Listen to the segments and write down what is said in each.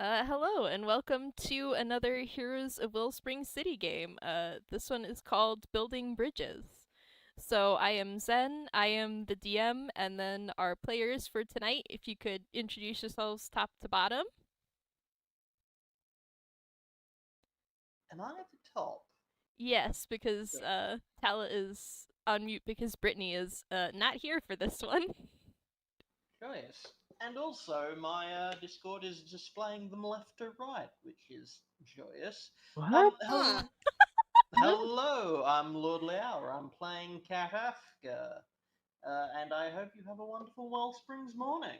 Hello and welcome to another Heroes of Wellspring City game. This one is called Building Bridges. So I am Zen, I am the DM, and then our players for tonight, if you could introduce yourselves top to bottom. Am I at the top? Yes, because Tala is on mute because Brittney is not here for this one. Joyous. And also, my Discord is displaying them left to right, which is joyous. What? Hello, Huh. hello. I'm Lordlyhour. I'm playing Cat Afka, and I hope you have a wonderful Wellsprings morning.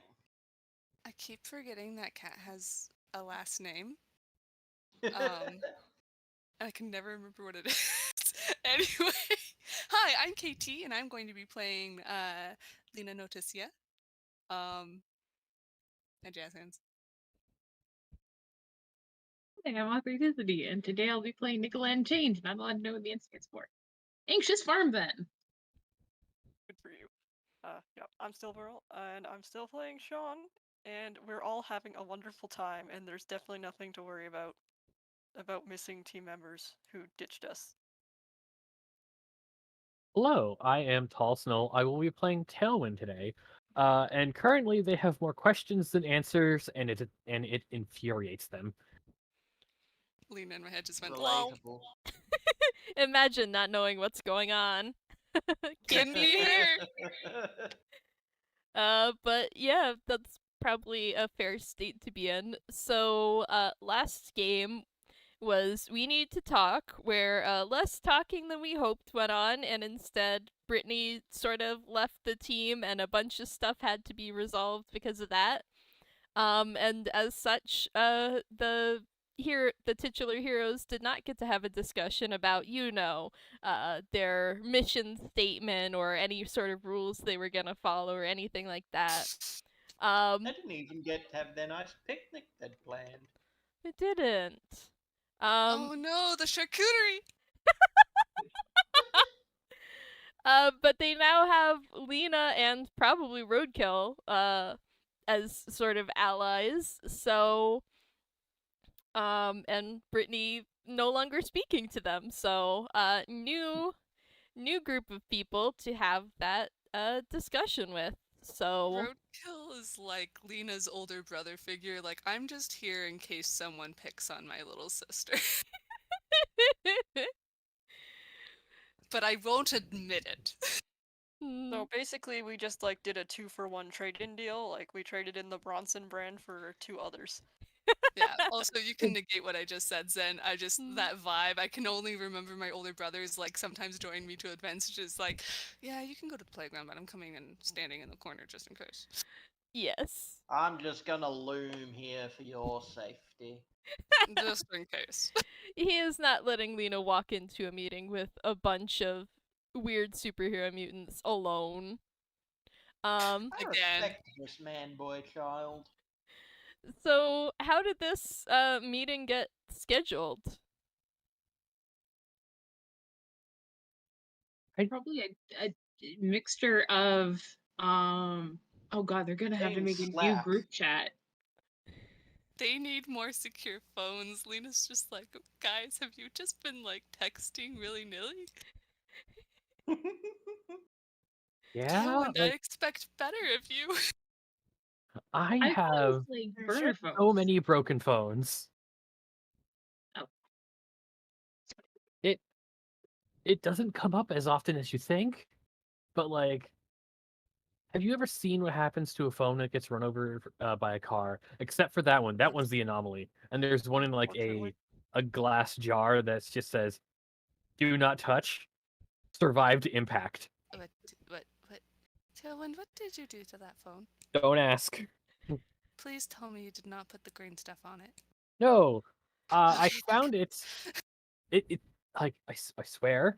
I keep forgetting that cat has a last name. And I can never remember what it is. Anyway, hi, I'm KT, and I'm going to be playing Lina Noticia. And jazz hands. I'm Authenticity, and today I'll be playing Nikola N Change, not allowed to know what the N stands for. Anxious Farm then. Good for you. Yeah, I'm still Verl, and I'm still playing Shaun, and we're all having a wonderful time, and there's definitely nothing to worry about missing team members who ditched us. Hello, I am Tallestnull. I will be playing Tailwind today, and currently they have more questions than answers, and it infuriates them. Lina in my head just went, lol. Relatable. Imagine not knowing what's going on. Couldn't be here. But yeah, that's probably a fair state to be in. So, last game was We Need to Talk, where less talking than we hoped went on, and instead Brittney sort of left the team, and a bunch of stuff had to be resolved because of that. And as such, the titular heroes did not get to have a discussion about, their mission statement or any sort of rules they were gonna follow or anything like that. They didn't even get to have their nice picnic they'd planned. It didn't. Oh no, the charcuterie! But they now have Lina and probably Roadkill, as sort of allies. So, and Brittney no longer speaking to them. So, new group of people to have that discussion with. So Roadkill is like Lina's older brother figure. Like, I'm just here in case someone picks on my little sister. But I won't admit it. So basically, we just did a 2-for-1 trade-in deal. Like we traded in the Bronson brand for 2 others. Yeah, also you can negate what I just said, Zen. That vibe, I can only remember my older brothers sometimes join me to events, just yeah, you can go to the playground, but I'm coming and standing in the corner just in case. Yes. I'm just gonna loom here for your safety. Just in case. He is not letting Lina walk into a meeting with a bunch of weird superhero mutants alone. I Again. respect this man, boy, child. So how did this meeting get scheduled? Probably a mixture of oh god, they're gonna have to Team make a new Slack. group chat. They need more secure phones. Lena's just like, guys, have you just been texting willy-nilly? Yeah, Tailwind, I expect better of you. I I have burner so phones. many broken phones. Oh. It doesn't come up as often as you think, but have you ever seen what happens to a phone that gets run over by a car? Except for that one. That one's the anomaly. And there's one in Unfortunately. a glass jar that just says, "Do not touch. Survived impact." What? Tailwind, what did you do to that phone? Don't ask. Please tell me you did not put the green stuff on it. No, I found it. It I swear,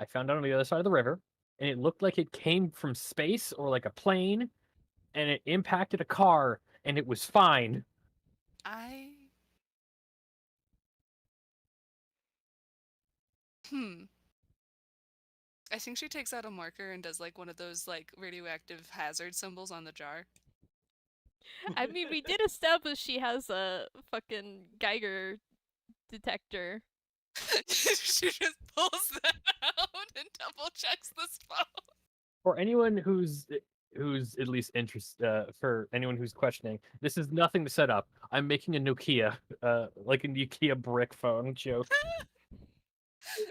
I found it on the other side of the river, and it looked like it came from space or like a plane, and it impacted a car, and it was fine. I think she takes out a marker and does one of those radioactive hazard symbols on the jar. I mean, we did establish she has a fucking Geiger detector. She just pulls that out and double checks this phone. For anyone who's at least interested, for anyone who's questioning, this is nothing to set up. I'm making a Nokia, like a Nokia brick phone joke.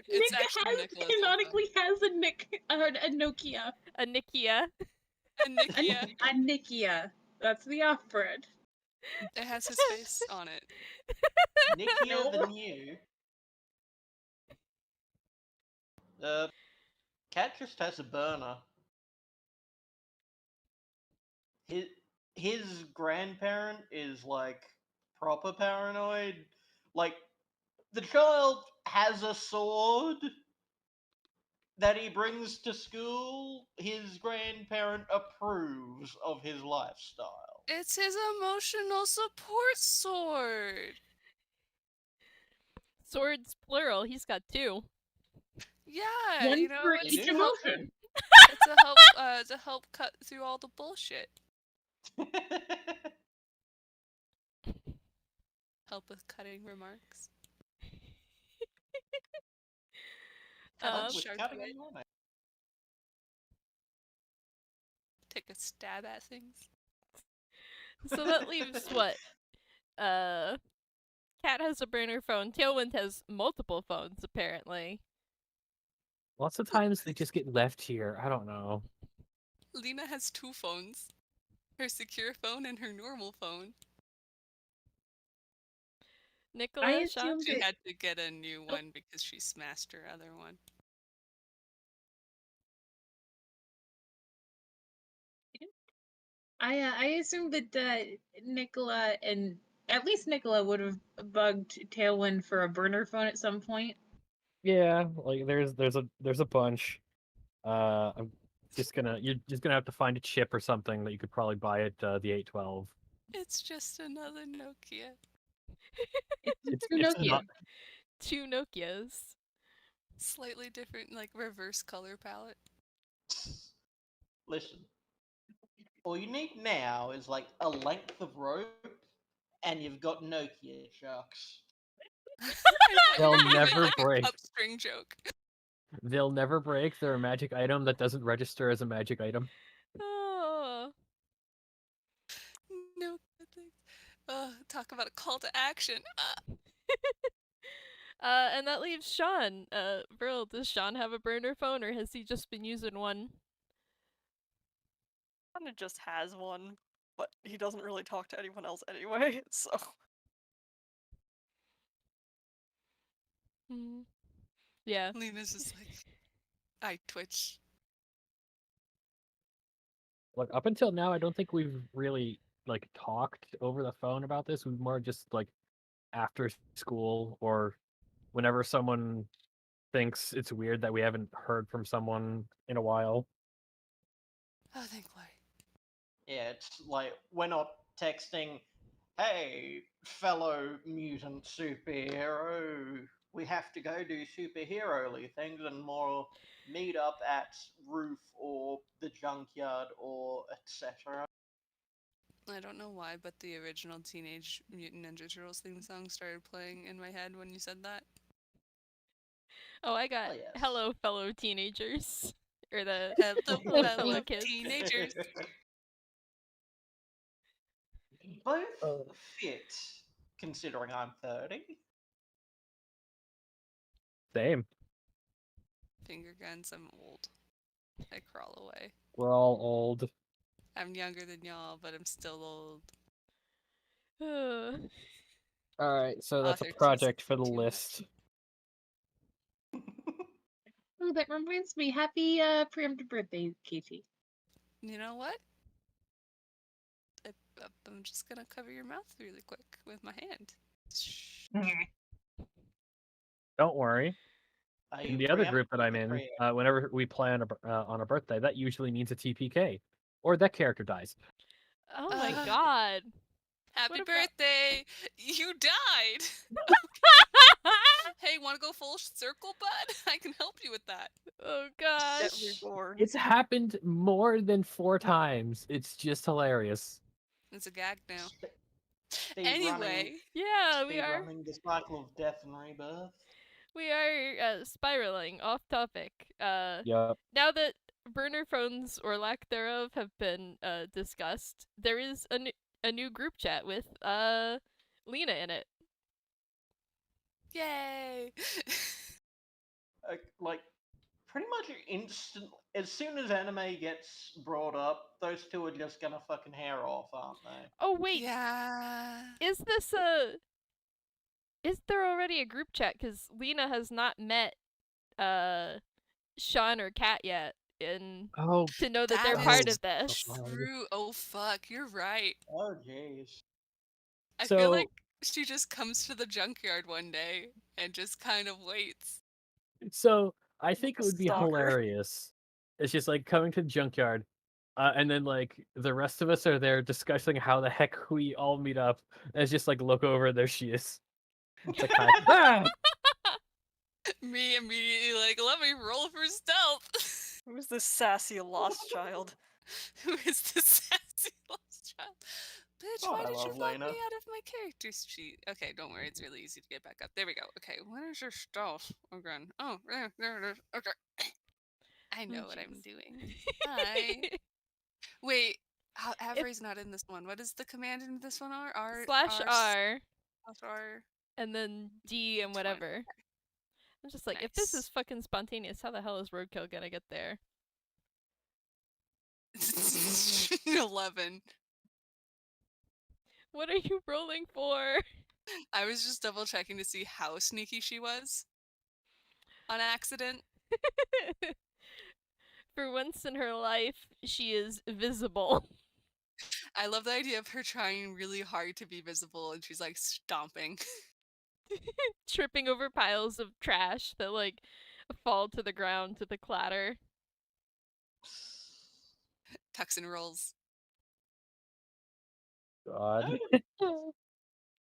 It's Nick actually has, Nicola's phone. canonically has a Nokia. A Nikia. And Nikia, A Nikia. That's the off-brand. it has his face on it. Nikia the No. new. Cat just has a burner. His grandparent is like proper paranoid. Like the child has a sword that he brings to school. His grandparent approves of his lifestyle. It's his emotional support sword. Swords plural. He's got 2. Yeah, One you know, for it's each do. emotion. to help cut through all the bullshit. Help with cutting remarks. Help with Sharp cutting wit. and running. Take a stab at things. So that leaves what? Cat has a burner phone. Tailwind has multiple phones, apparently. Lots of times they just get left here. I don't know. Lina has 2 phones. Her secure phone and her normal phone. Nikola, I Shaun? assume She that had to get a new one because she smashed her other one. I assume that Nikola and at least Nikola would have bugged Tailwind for a burner phone at some point. Yeah, like there's a bunch. I'm you're just gonna have to find a chip or something that you could probably buy at the 812. It's just another Nokia. It's It's Nokia. not 2 Nokias. Slightly different, like, reverse color palette. Listen, all you need now is like a length of rope, and you've got Nokia sharks. I thought They'll you were gonna make, never like, break. a upstring joke. They'll never break. They're a magic item that doesn't register as a magic item. Oh. No good things. Talk about a call to action. And that leaves Shaun. Verl, does Shaun have a burner phone, or has he just been using one? Kinda just has one, but he doesn't really talk to anyone else anyway, so. Hmm. Yeah. Lina's just like, I twitch. Like up until now, I don't think we've really like talked over the phone about this. We've more just like after school or whenever someone thinks it's weird that we haven't heard from someone in a while. Oh, thankfully. Yeah, it's like we're not texting, hey, fellow mutant superhero, we have to go do superhero-ly things, and more meet up at Roof or the junkyard or etc. I don't know why, but the original Teenage Mutant Ninja Turtles theme song started playing in my head when you said that. Oh, I got Oh, yes. hello, fellow teenagers. Or the Hello, Hello, fellow fellow kids. teenagers. Both fit, considering I'm 30. Same. Finger guns, I'm old. I crawl away. We're all old. I'm younger than y'all, but I'm still old. All right, so that's a Author project for the too much. list. Oh, that reminds me. Happy preemptive birthday, Katie. You know what? I'm just gonna cover your mouth really quick with my hand. Shh. Don't worry. Are In you the other group that I'm preempting in, whenever we plan on a birthday, that usually means a TPK, or that character dies. Oh my Uh, god. Happy What about- birthday! You died! Hey, wanna go full circle, bud? I can help you with that. Oh Get gosh. me bored. It's happened more than 4 times. It's just hilarious. It's a gag now. Running, Yeah, we speed are. running the cycle of death and rebirth. We are spiraling off topic. Yep. Now that burner phones or lack thereof have been discussed, there is a new group chat with Lina in it. Yay! Like, pretty much instant. As soon as anime gets brought up, those two are just gonna fucking hair off, aren't they? Oh wait, Yeah. is this is there already a group chat? Because Lina has not met Shaun or Kat yet, and Oh, to know that they're That part is of this. true. Oh fuck, you're right. Oh jeez. I So- feel like she just comes to the junkyard one day and just kind of waits. So I think a it would be stalker. hilarious. It's just like coming to the junkyard, and then like the rest of us are there discussing how the heck we all meet up. And it's just like look over, there she is. It's like hi. Ah! Me immediately like, let me roll for stealth. Who's this sassy lost child? Who is this sassy lost child? Bitch, Oh, why I did you love lock Lina. me out of my character sheet? Okay, don't worry, it's really easy to get back up. There we go. Okay, where's your stealth again? Oh, there it is. Okay. I know what I'm jeez. doing. Hi. Wait, Avery's not in this one. What is the command in this one? R Slash R R. and then D and 20. whatever. I'm just like, if this Nice. is fucking spontaneous, how the hell is Roadkill gonna get there? 11. What are you rolling for? I was just double checking to see how sneaky she was. On accident. For once in her life, she is visible. I love the idea of her trying really hard to be visible and she's like stomping. Tripping over piles of trash that like fall to the ground to the clatter. Tucks and rolls. God.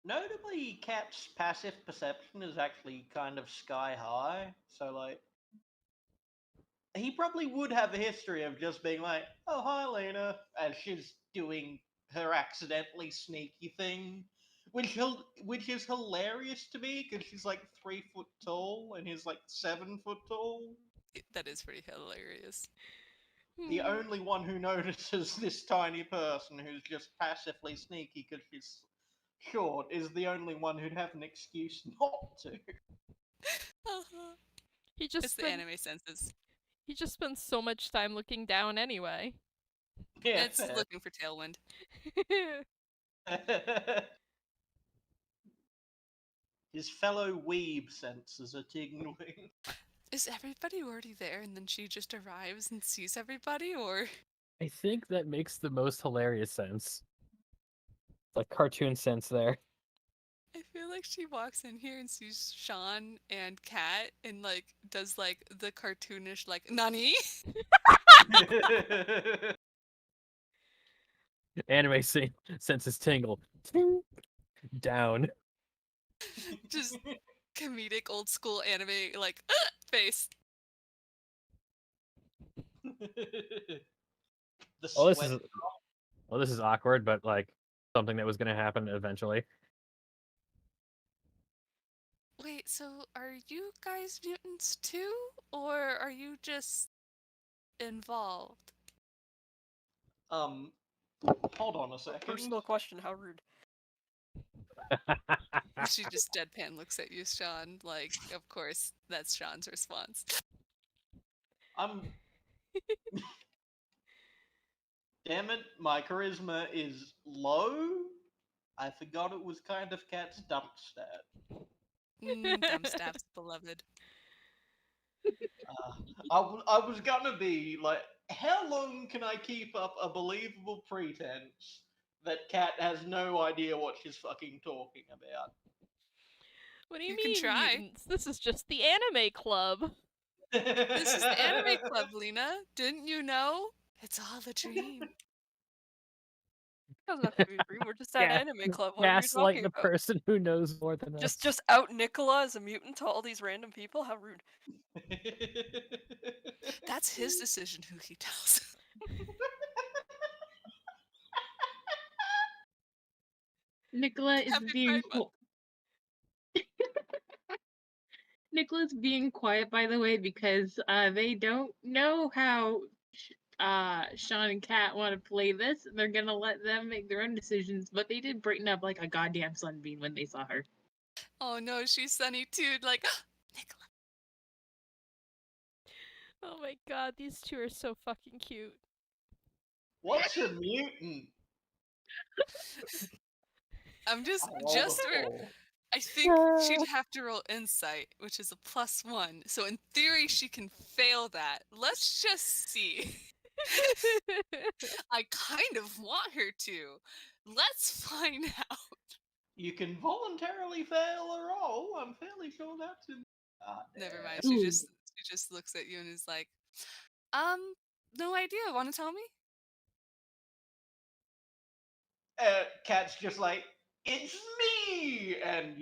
Notably, Cat's passive perception is actually kind of sky high. So like, he probably would have a history of just being like, "Oh hi, Lina," as she's doing her accidentally sneaky thing, which is hilarious to me because she's like 3 foot tall and he's like 7 foot tall. That is pretty hilarious. The Hmm. only one who notices this tiny person who's just passively sneaky because she's short is the only one who'd have an excuse not to. He just It's the spent, anime senses. he just spends so much time looking down anyway. Yeah, It's fair. looking for Tailwind. His fellow weeb senses are tingling. Is everybody already there and then she just arrives and sees everybody, or? I think that makes the most hilarious sense. Like cartoon sense there. I feel like she walks in here and sees Shaun and Kat and like does like the cartoonish like Nani? Anime senses tingle. Ting. Down. Just comedic old school anime like face. The Oh, sweat. this is awkward, but like something that was gonna happen eventually. Wait, so are you guys mutants too? Or are you just involved? Hold on a second. Personal question, how rude. She just deadpan looks at you, Shaun. Like, of course, that's Shaun's response. Damn it, my charisma is low. I forgot it was kind of Cat's dump stat. Dumb stabs, beloved. I was gonna be like, how long can I keep up a believable pretense that Cat has no idea what she's fucking talking about? What do you You can mean, try. mutants? This is just the anime club. This is the anime club, Lina. Didn't you know? It's all a dream. It doesn't have to be a dream, we're just at Yeah, anime club. What are you Gaslight talking the about? person who knows more than us. Just out Nikola as a mutant to all these random people? How rude. That's his decision who he tells. Nikola is Happy being Pride Month. Nicola's being quiet, by the way, because they don't know how Shaun and Kat want to play this. They're gonna let them make their own decisions, but they did brighten up like a goddamn sunbeam when they saw her. Oh no, she's Sunny too. Like, Nikola. Oh my god, these two are so fucking cute. What's a mutant? I'm just I rolled a for. 4. I think she'd have to roll insight, which is a +1. So in theory, she can fail that. Let's just see. I kind of want her to. Let's find out. You can voluntarily fail a roll. I'm fairly sure that's in. Never mind. Ooh. She just looks at you and is like, no idea. Want to tell me? Cat's just like, it's me! And,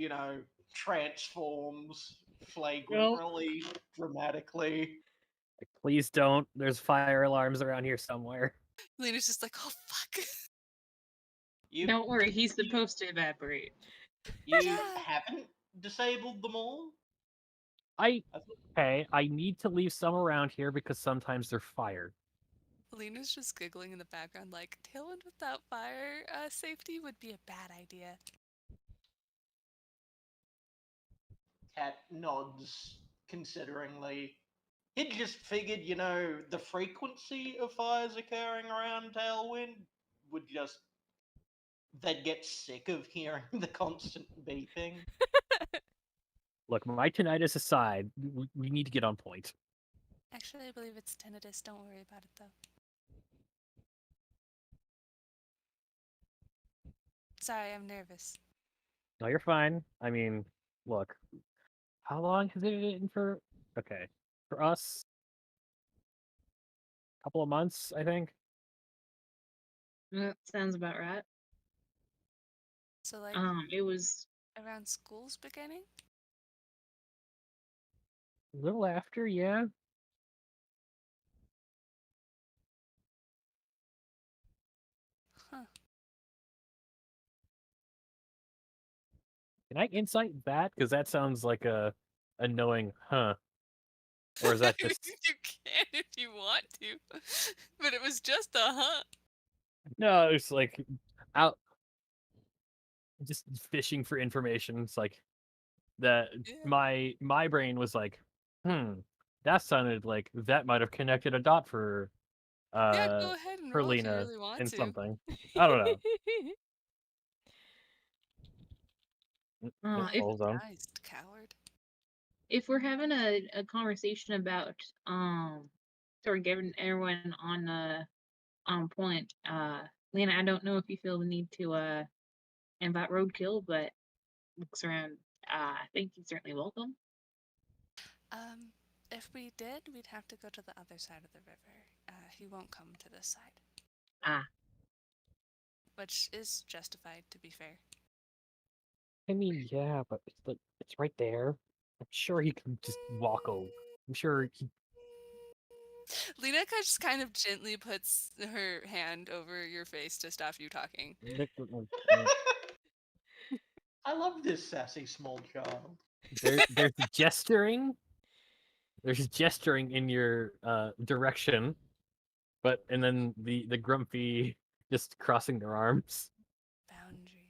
transforms flagrantly, dramatically. Like, please don't. There's fire alarms around here somewhere. Lina's just like, oh fuck. You, Don't worry, he's supposed to evaporate. you Yeah. haven't disabled them all? I need to leave some around here because sometimes they're fired. Lina's just giggling in the background like, Tailwind without fire safety would be a bad idea. Cat nods consideringly. He'd just figured, the frequency of fires occurring around Tailwind would just. They'd get sick of hearing the constant beeping. Look, my tinnitus aside, we need to get on point. Actually, I believe it's tinnitus. Don't worry about it, though. Sorry, I'm nervous. No, you're fine. I mean, look, how long has it been for? Okay, for us, a couple of months, I think. Sounds about right. So, like, It was around school's beginning? A little after, yeah. Huh. Can I insight that? Because that sounds like a knowing, huh? Or is that just You can if you want to. But it was just a huh. no? It's like out, just fishing for information. It's like that. Yeah. My brain was like, that sounded like that might have connected a dot for Yeah, go ahead and roll if you Lina really want and to. something. I don't know. if Hold on. Surprised, coward. if we're having a conversation about sort of getting everyone on point, Lena, I don't know if you feel the need to invite Roadkill, but looks around, I think he's certainly welcome. If we did, we'd have to go to the other side of the river. He won't come to this side. Ah. Which is justified, to be fair. I mean, yeah, but it's right there. I'm sure he can just walk over. I'm sure he. Lina just kind of gently puts her hand over your face to stop you talking. I love this sassy small child. There's gesturing. There's gesturing in your direction, and then the grumpy just crossing their arms. Boundaries.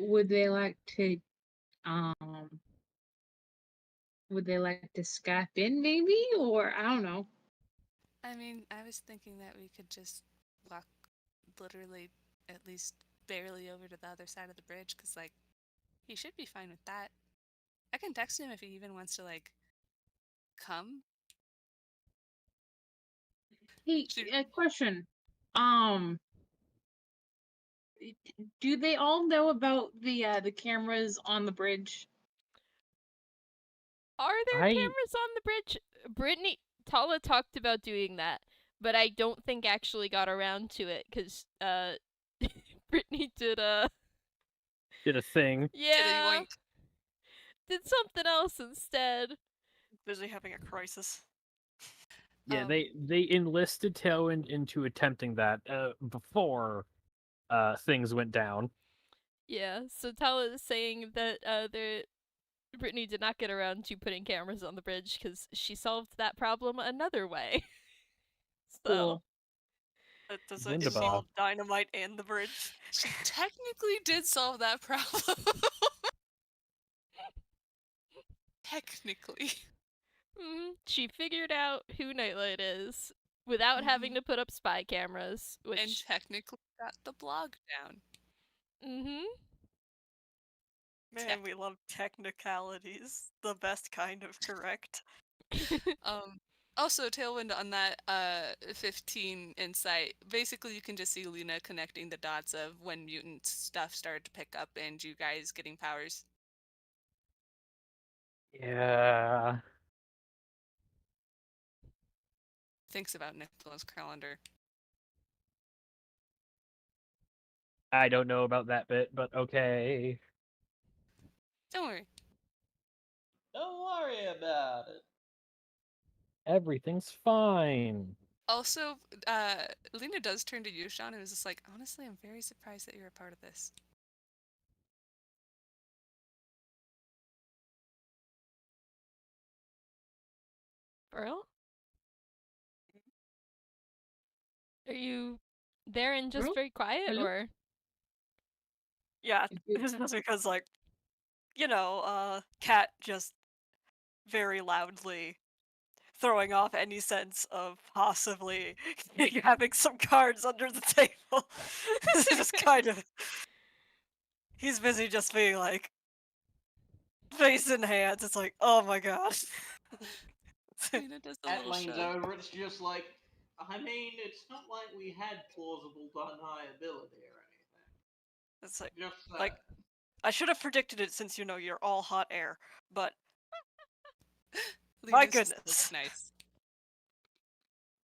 Would they like to Skype in maybe, or I don't know. I mean, I was thinking that we could just walk literally at least barely over to the other side of the bridge, because, like, he should be fine with that. I can text him if he even wants to, like, come. Hey, a question. Do they all know about the cameras on the bridge? Are there cameras on the bridge? Brittney, Tala talked about doing that, but I don't think actually got around to it because Brittney did a thing. Yeah. Did something else instead. Busy having a crisis. Yeah, they enlisted Tailwind into attempting that before things went down. Yeah, so Tala is saying that Brittney did not get around to putting cameras on the bridge because she solved that problem another way. So, Cool. Does it Wunderbar. involve dynamite and the bridge? She technically did solve that problem. Technically. she figured out who Nightlight is without having Mhm. to put up spy cameras, And which technically got the blog down. Man, we love technicalities. The best kind of correct. Also, Tailwind on that 15 insight, basically you can just see Lina connecting the dots of when mutant stuff started to pick up and you guys getting powers. Yeah. Thinks about Nicola's calendar. I don't know about that bit, but okay. Don't worry. Don't worry about it. Everything's fine. Also, Lina does turn to you, Shaun, and is just like, honestly, I'm very surprised that you're a part of this. Verl? Are you there and just Verl? very quiet, Hello? or? Yeah, If you- this is because, like, Cat just very loudly throwing off any sense of possibly having some cards under the table. This is just kind of. He's busy just being like, face in hands. It's like, oh my gosh. Lina does the Cat little leans shrug. over. It's just like, I mean, it's not like we had plausible deniability or anything. It's like, Just that. like, I should have predicted it since you're all hot air, but my Lina's just goodness. nice.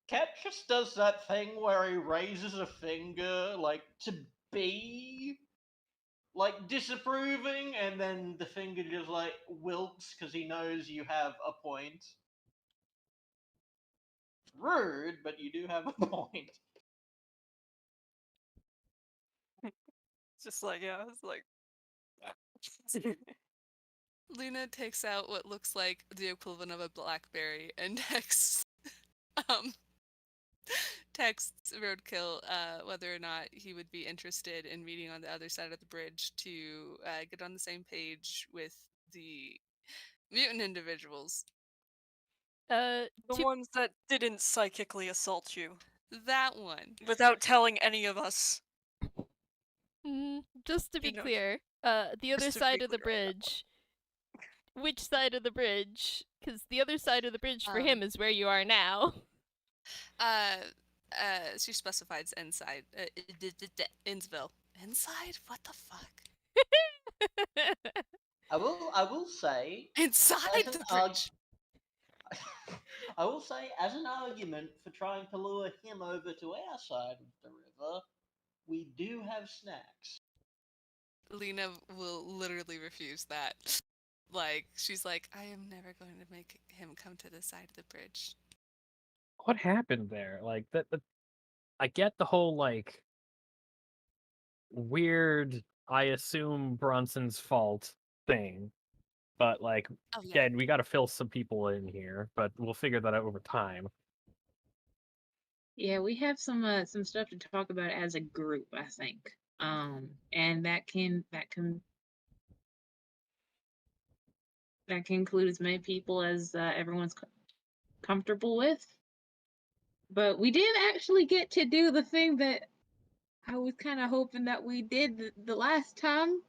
Cat just does that thing where he raises a finger, like, to be, like, disapproving, and then the finger just, like, wilts because he knows you have a point. Rude, but you do have a point. It's just like, yeah, it's like. Lina takes out what looks like the equivalent of a BlackBerry and texts um texts Roadkill whether or not he would be interested in meeting on the other side of the bridge to get on the same page with the mutant individuals. The ones that didn't psychically assault you That one. without telling any of us. Just to be You know, clear, the other just to side be of the clear on that bridge. Which side of the bridge? Because the other side of the bridge for Um, him is where you are now. She specifies inside. Insville. Inside? What the fuck? I will say, Inside as the an bridge. I will say, as an argument for trying to lure him over to our side of the river, we do have snacks. Lina will literally refuse that. Like, she's like, I am never going to make him come to the side of the bridge. What happened there? Like that I get the whole like weird I assume Bronson's fault thing. But like Oh, yeah. again, we gotta fill some people in here, but we'll figure that out over time. Yeah, we have some stuff to talk about as a group, I think. And that can include as many people as everyone's comfortable with. But we did actually get to do the thing that I was kind of hoping that we did the last time.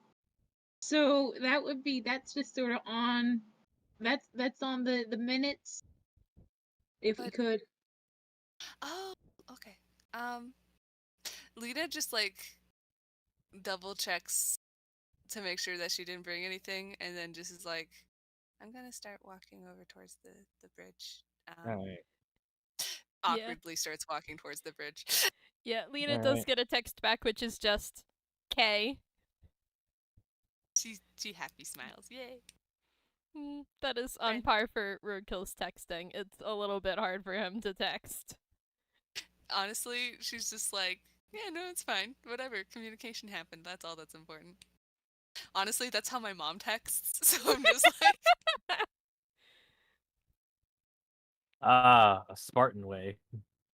So that's just sort of on that's on the minutes if we But- could. Oh, okay. Lina just like double checks to make sure that she didn't bring anything, and then just is like, I'm gonna start walking over towards the bridge. Alright. Awkwardly starts walking towards the bridge. Yeah, Lina does Alright. get a text back, which is just K. She happy smiles. Yay. That is on Right. par for Roadkill's texting. It's a little bit hard for him to text. Honestly, she's just like, yeah, no, it's fine. Whatever. Communication happened. That's all that's important. Honestly, that's how my mom texts. So I'm just like, Ah, a Spartan way.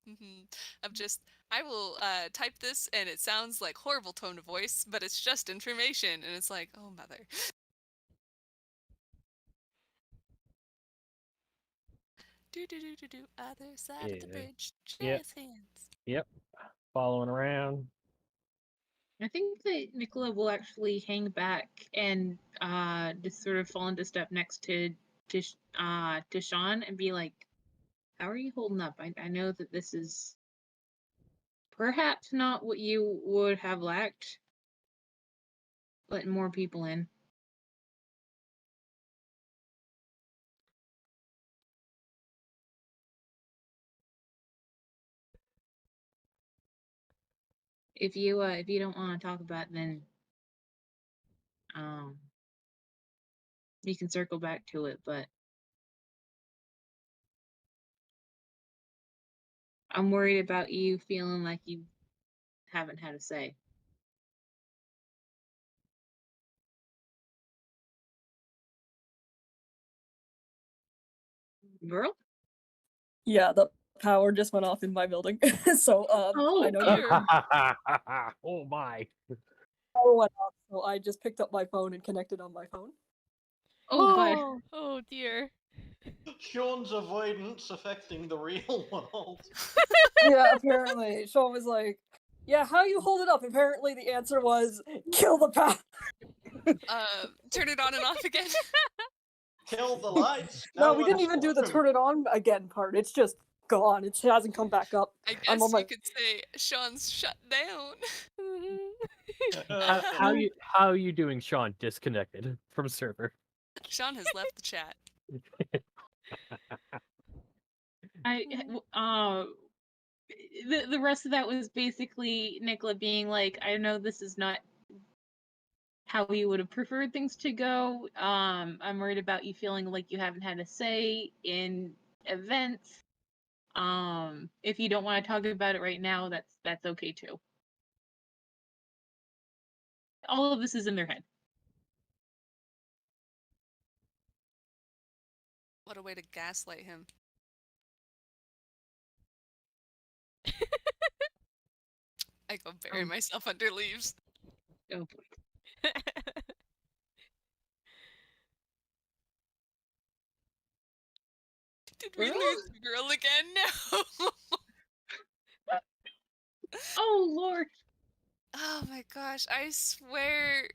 I'm just, I will type this and it sounds like horrible tone of voice, but it's just information. And it's like, oh, mother. Do. Other side of the Yeah. bridge. Yep. Jazz hands. Yep. Following around. I think that Nikola will actually hang back and just sort of fall into step next to Shaun and be like, "How are you holding up? I know that this is perhaps not what you would have lacked, letting more people in." If you don't want to talk about it, then you can circle back to it, but I'm worried about you feeling like you haven't had a say. Verl? Yeah, the power just went off in my building. So Oh, I know dear. Oh my. power went off, so I just picked up my phone and connected on my phone. Oh, God. Oh dear. Shaun's avoidance affecting the real world. Yeah, apparently. Shaun was like, yeah, how you hold it up? Apparently the answer was kill the power. Turn it on and off again. Kill the lights. No, we didn't one's even do the home. turn it on again part. It's just gone. It hasn't come back up. I I'm guess on my you could say Shaun's shut down. How are you doing, Shaun? Disconnected from server. Shaun has left the chat. The rest of that was basically Nikola being like, I know this is not how you would have preferred things to go. I'm worried about you feeling like you haven't had a say in events. If you don't want to talk about it right now, that's okay too. All of this is in their head. What a way to gaslight him. I go bury myself under leaves. Oh boy. Did we lose the girl again? No. Oh Lord. Oh my gosh, I swear.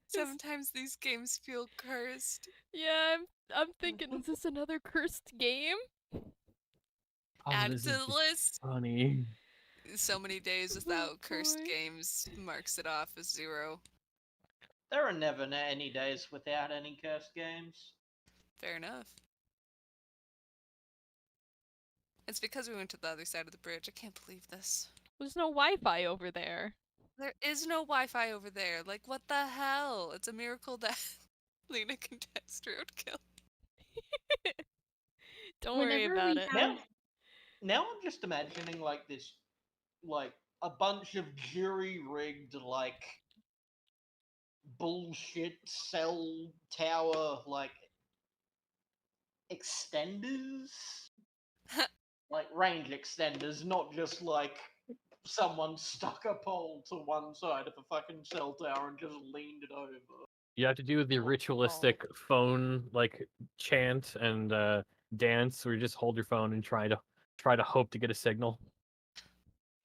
Sometimes these games feel cursed. Yeah, I'm thinking, is this another cursed game? Oh, Add this to is the just list. funny. So many days without cursed boy. games marks it off as 0. There are never any days without any cursed games. Fair enough. It's because we went to the other side of the bridge. I can't believe this. There's no Wi-Fi over there. There is no Wi-Fi over there. Like, what the hell? It's a miracle that Lina can test roadkill. Don't worry Whenever about we it. have Now I'm just imagining like this, like a bunch of jury-rigged like bullshit cell tower like extenders, like range extenders, not just like someone stuck a pole to one side of a fucking cell tower and just leaned it over. You have to do the ritualistic phone like chant and dance, where you just hold your phone and try to hope to get a signal.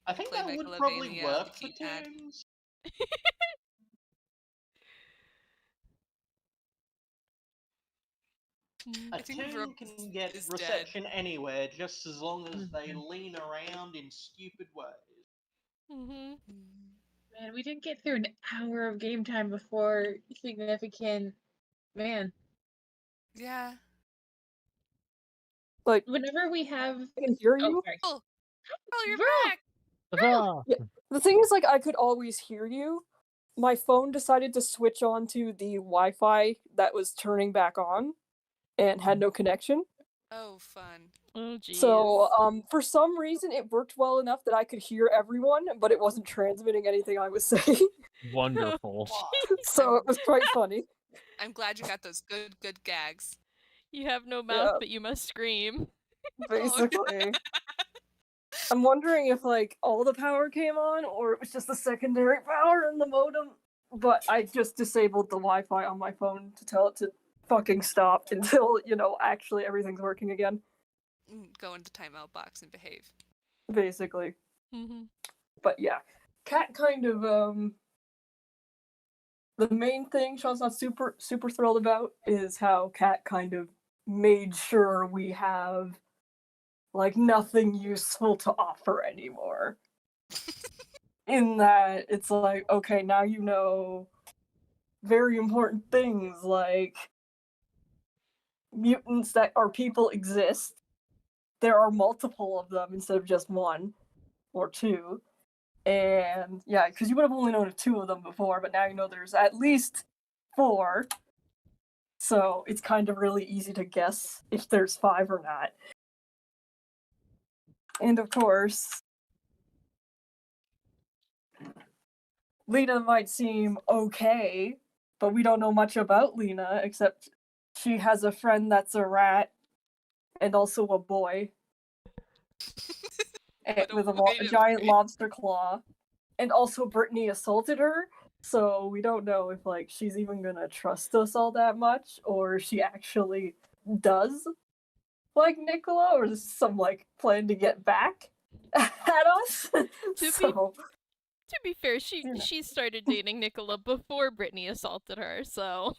I think Play that would probably Megalovania on the work for keypad. tunes. A I think tune Verl can get is reception anywhere just as long as they Mhm. lean around in stupid ways. Mm-hmm. Man, we didn't get through an hour of game time before significant. Man, Yeah. Like, whenever we have. I can hear Oh, you. sorry. Oh, you're Verl! back! Huzzah! The thing is, like, I could always hear you, my phone decided to switch on to the Wi-Fi that was turning back on and had no connection. Oh, fun. Oh, jeez. So, for some reason, it worked well enough that I could hear everyone, but it wasn't transmitting anything I was saying. Wonderful. So it was quite funny. I'm glad you got those good gags. You have no mouth, Yeah. but you must scream. Basically. I'm wondering if, like, all the power came on, or it was just the secondary power in the modem. But I just disabled the Wi-Fi on my phone to tell it to fucking stop until, actually everything's working again. Go into timeout box and behave. Basically. Mm-hmm. But yeah. Cat kind of, the main thing Sean's not super thrilled about is how Cat kind of made sure we have, like, nothing useful to offer anymore. In that it's like, okay, now you know very important things like mutants that are people exist. There are multiple of them instead of just one or two. And yeah, because you would have only known of two of them before, but now you know there's at least 4. So it's kind of really easy to guess if there's 5 or not. And of course, Lina might seem okay, but we don't know much about Lina except she has a friend that's a rat and also a boy with a giant lobster claw. And also Brittney assaulted her, so we don't know if, like, she's even gonna trust us all that much, or she actually does like Nikola, or is this some, like, plan to get back at us? To be fair, she started dating Nikola before Brittney assaulted her, so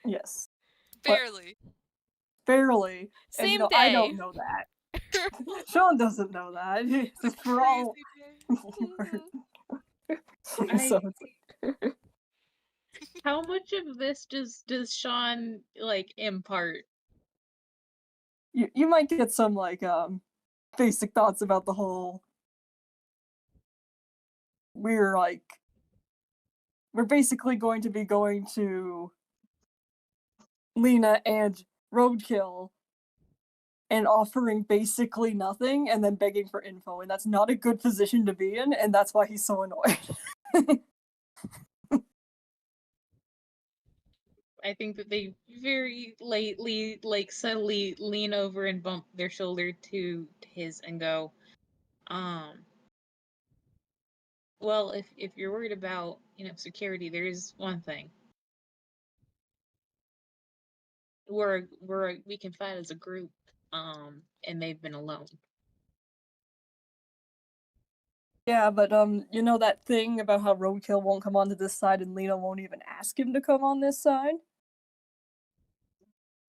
Yes. Barely. Barely. same and, day. I don't know that. Sean doesn't know that. It's a For all... crazy day. So it's... How much of this does Shaun like impart? You might get some, like, basic thoughts about the whole... We're basically going to be going to Lina and Roadkill and offering basically nothing and then begging for info, and that's not a good position to be in, and that's why he's so annoyed. I think that they very lately, like, subtly lean over and bump their shoulder to his and go, well, if you're worried about, security, there is one thing. We can fight as a group, and they've been alone. Yeah, but that thing about how Roadkill won't come onto this side and Lina won't even ask him to come on this side?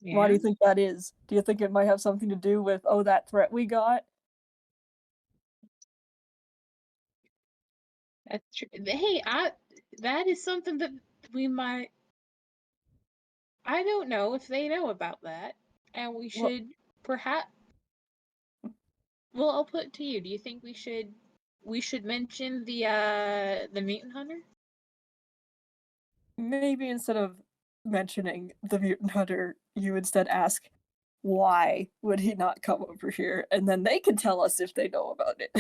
Yeah? Why do you think that is? Do you think it might have something to do with, that threat we got? That's true. Hey, that is something that we might. I don't know if they know about that, and we should perhaps. Well, I'll put it to you. Do you think we should mention the mutant hunter? Maybe instead of mentioning the mutant hunter, you instead ask, why would he not come over here? And then they can tell us if they know about it.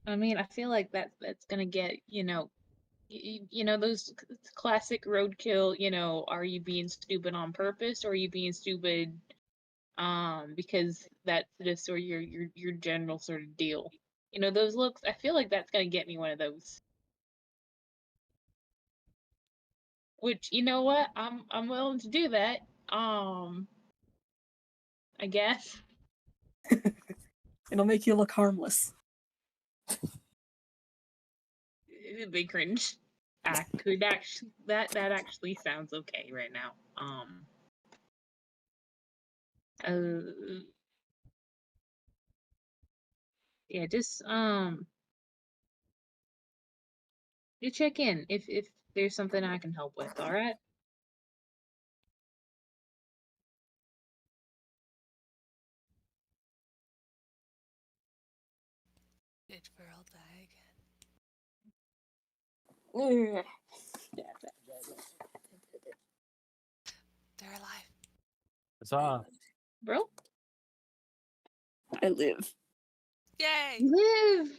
I mean, I feel like that's gonna get those classic roadkill. Are you being stupid on purpose, or are you being stupid because that's just sort of your general sort of deal? Those looks. I feel like that's gonna get me one of those. Which, you know what? I'm willing to do that. I guess. It'll make you look harmless. It'd be cringe. I could actually that actually sounds okay right now. Yeah, just you check in if there's something I can help with, all right? Did Verl die again? Eh. They're alive. Huzzah. Bro, I live. Yay! live.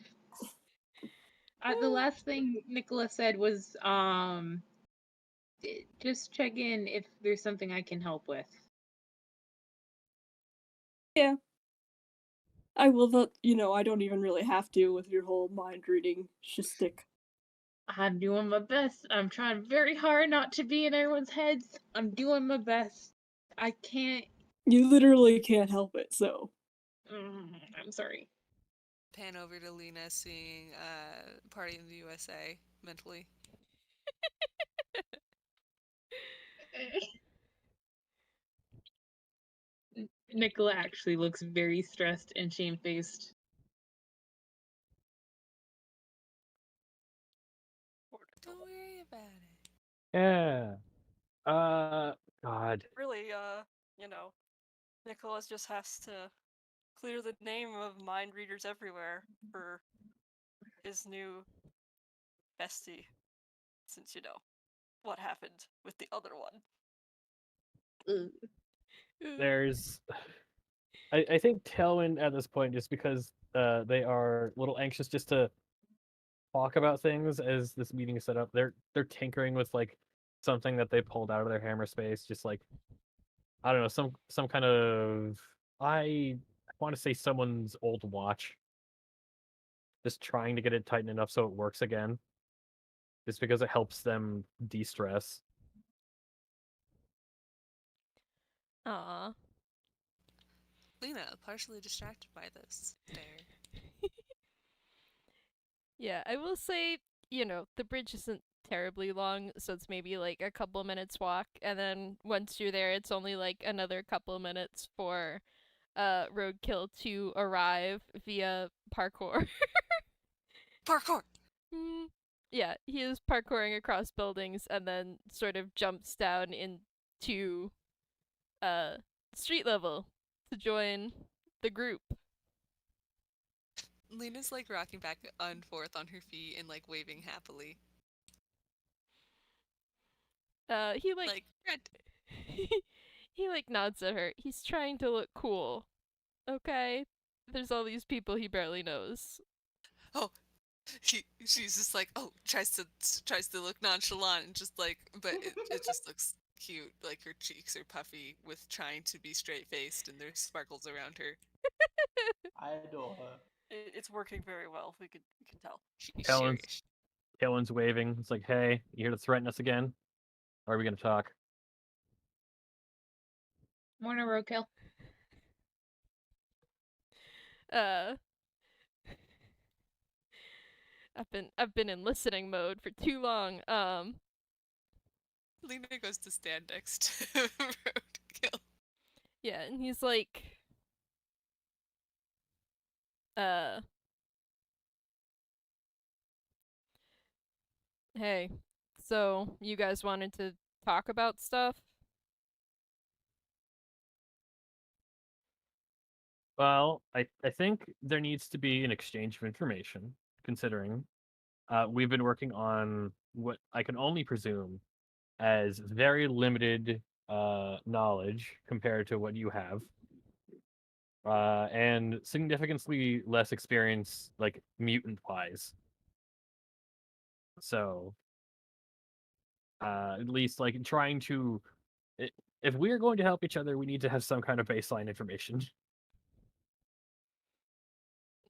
The last thing Nikola said was, just check in if there's something I can help with. Yeah. I will not, I don't even really have to with your whole mind reading shtick. I'm doing my best. I'm trying very hard not to be in everyone's heads. I'm doing my best. I can't. You literally can't help it, so. I'm sorry. Pan over to Lina, seeing Party in the USA mentally. Nikola actually looks very stressed and shamefaced. Don't worry about it. Yeah. God. Really, Nicholas just has to clear the name of mind readers everywhere for his new bestie, since what happened with the other one. There's I think Tailwind at this point, just because they are a little anxious just to talk about things as this meeting is set up, they're tinkering with like something that they pulled out of their hammer space, just like I don't know, some kind of I want to say someone's old watch. Just trying to get it tightened enough so it works again. Just because it helps them de-stress. Aw. Lina, partially distracted by this stare. Yeah, I will say, the bridge isn't terribly long, so it's maybe like a couple minutes walk, and then once you're there, it's only like another couple minutes for Roadkill to arrive via parkour. Parkour! Yeah, he is parkouring across buildings and then sort of jumps down into street level to join the group. Lina's like rocking back and forth on her feet and like waving happily. He like, Like, red. he like nods at her. He's trying to look cool. Okay? There's all these people he barely knows. Oh, she's just like, oh, tries to look nonchalant and just like, but it just looks cute. Like her cheeks are puffy with trying to be straight faced and there's sparkles around her. I adore her. It's working very well. We can tell. She's Talon's- serious. Tailwind's waving. It's like, hey, you here to threaten us again? Or are we gonna talk? Morning, Roadkill. Uh I've been in listening mode for too long. Lina goes to stand next to Roadkill. Yeah, and he's like hey, so you guys wanted to talk about stuff? Well, I think there needs to be an exchange of information, considering we've been working on what I can only presume as very limited knowledge compared to what you have. And significantly less experience, like mutant-wise. So, at least like trying to, if we are going to help each other, we need to have some kind of baseline information.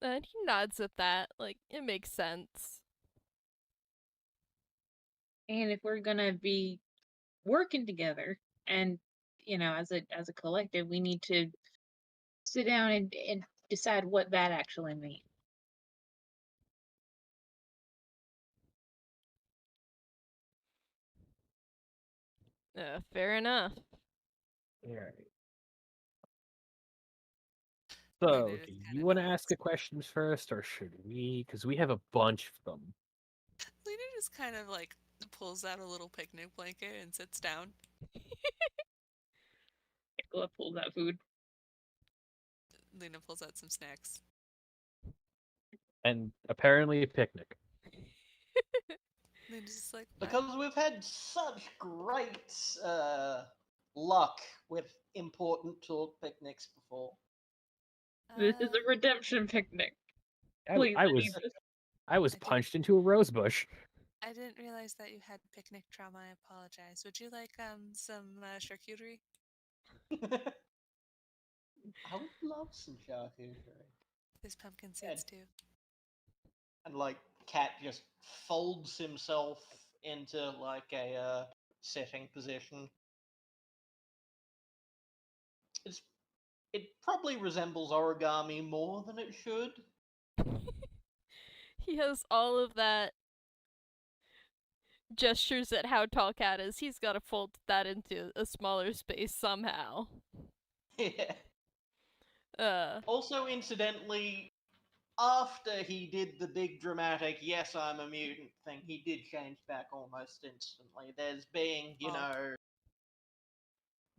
And he nods at that, like it makes sense. And if we're gonna be working together, and as a collective, we need to sit down and decide what that actually means. Fair enough. Alright. So, Lina do just you kinda want to nods. ask the questions first, or should we? Because we have a bunch of them. Lina just kind of like pulls out a little picnic blanket and sits down. Nikola pulls out food. Lina pulls out some snacks. And apparently a picnic. Lina's just like, what? Because we've had such great luck with important talk picnics before. This is a redemption picnic. I, Please, I I was need this. I was I did- punched into a rose bush. I didn't realize that you had picnic trauma. I apologize. Would you like some charcuterie? I would love some charcuterie. There's pumpkin Yeah. seeds too. And like, Cat just folds himself into like a sitting position. It probably resembles origami more than it should. He has all of that gestures at how tall Cat is. He's got to fold that into a smaller space somehow. Yeah. Uh, Also, incidentally, after he did the big dramatic "yes, I'm a mutant" thing, he did change back almost instantly. There's being, Oh.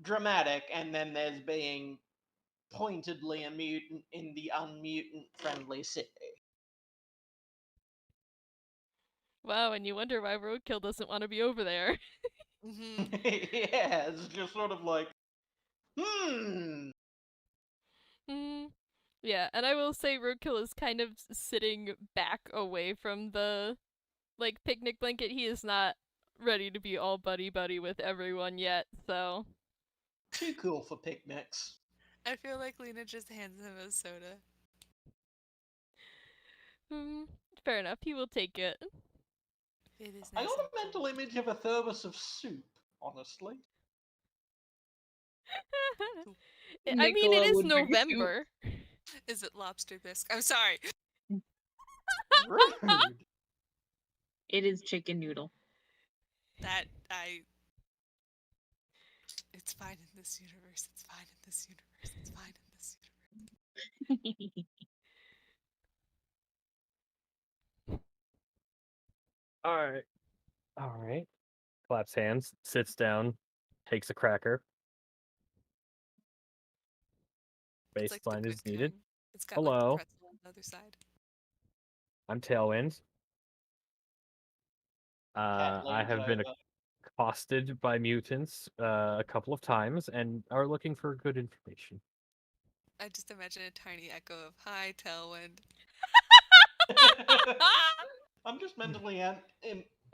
dramatic, and then there's being pointedly a mutant in the unmutant friendly city. wow, and you wonder why Roadkill doesn't want to be over there. Mm-hmm. Yeah, it's just sort of like, hmm. Yeah, and I will say Roadkill is kind of sitting back away from the picnic blanket. He is not ready to be all buddy with everyone yet, so Too cool for picnics. I feel like Lina just hands him a soda. mm, fair enough. He will take it. It is I nice. got and a mental image of a thermos of soup, honestly. I mean, it Nikola is would drink soup. November. cool. Is it lobster bisque? I'm sorry. Rude. It is chicken noodle. It's fine in this universe. It's fine in this universe. It's fine in this universe. All right. Claps hands, sits down, takes a cracker. It's like the Baseline good is needed. kind. It's got like the Hello. pretzel on the other side. I'm Tailwind. Cat I leans have been over. accosted by mutants a couple of times and are looking for good information. I just imagine a tiny echo of "Hi, Tailwind." I'm just mentally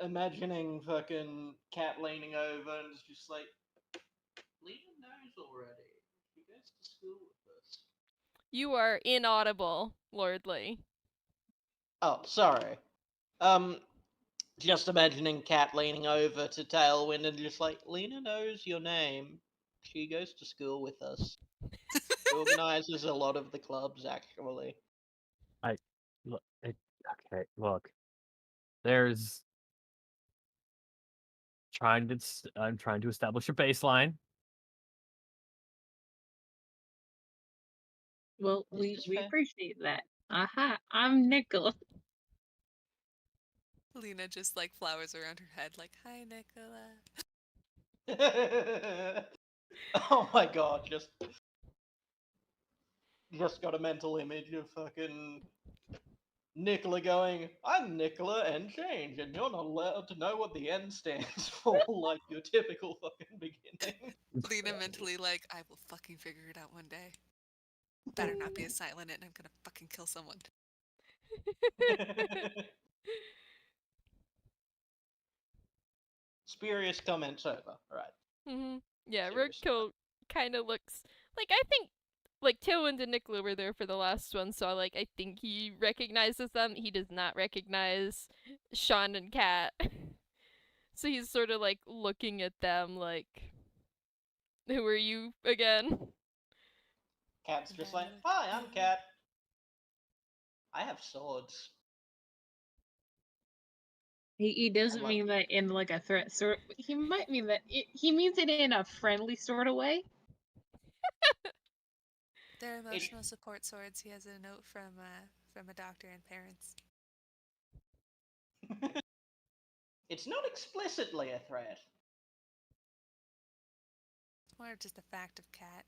imagining fucking Cat leaning over and it's just like, Lina knows already. She goes to school with us. You are inaudible, Lordly. Oh, sorry. Just imagining Cat leaning over to Tailwind and just like, Lina knows your name. She goes to school with us. She organizes a lot of the clubs, actually. Okay, look. There's I'm trying to establish a baseline. Well, This we is we fair. appreciate that. Aha, I'm Nikola. Lina just like flowers around her head, like "Hi, Nikola." Oh my god, just got a mental image of fucking Nikola going, I'm Nikola N change, and you're not allowed to know what the N stands for, like your typical fucking beginning. Lina mentally like, "I will fucking figure it out one day. Better not be a silent and I'm gonna fucking kill someone." Spurious comments over. Right. Yeah, Serious Roadkill kind of looks like I think Tailwind and Nikola were there for the last one, so I think he recognizes them. He does not recognize Shaun and Cat. So he's sort of looking at them like, who are you again? Cat's just like, hi, I'm Cat. I have swords. He doesn't like- mean that in like a threat sort. He might mean that he means it in a friendly sort of way. They're emotional support swords. He has a note from a doctor and parents. It's not explicitly a threat. It's more of just a fact of Cat.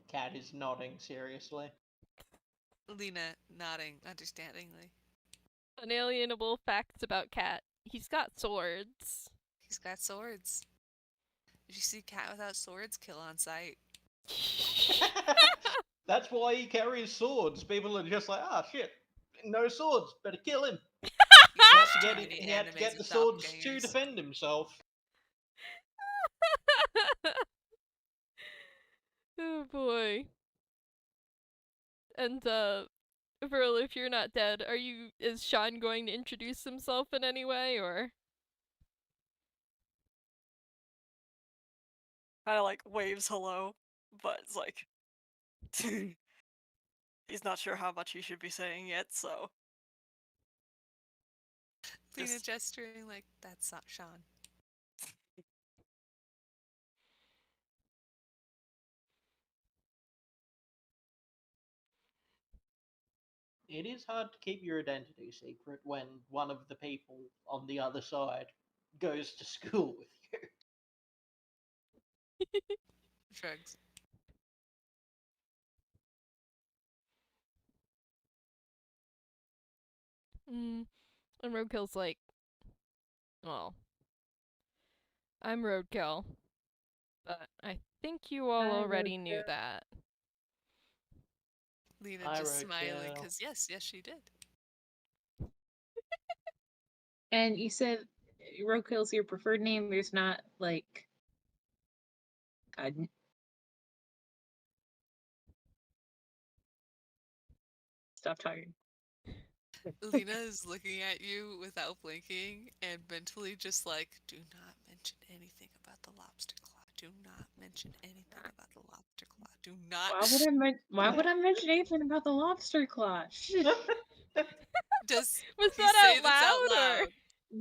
Cat is nodding seriously. Lina nodding understandingly. Unalienable facts about Cat. He's got swords. He's got swords. If you see cat without swords, kill on sight. That's why he carries swords. People are just like, ah, shit, no swords, better kill him. He had to get, he had to get the swords to defend himself. Oh boy. And Verl, if you're not dead, is Shaun going to introduce himself in any way, or? Kind of like waves hello, but it's like he's not sure how much he should be saying yet, so Lina Just- gesturing like, that's not Shaun. It is hard to keep your identity secret when one of the people on the other side goes to school with you. Shrugs. And Roadkill's like, well, I'm Roadkill, but I think you all Hi, already knew Roadkill. that. Lina I just wrote smiling down. because yes, she did. And you said Roadkill's your preferred name. There's not like a stop talking. Lina is looking at you without blinking and mentally just like, do not mention anything about the lobster claw. Do not mention anything about the lobster claw. Do not. Why would I mention anything about the lobster claw? Does Was he that say out this out loud, or? loud?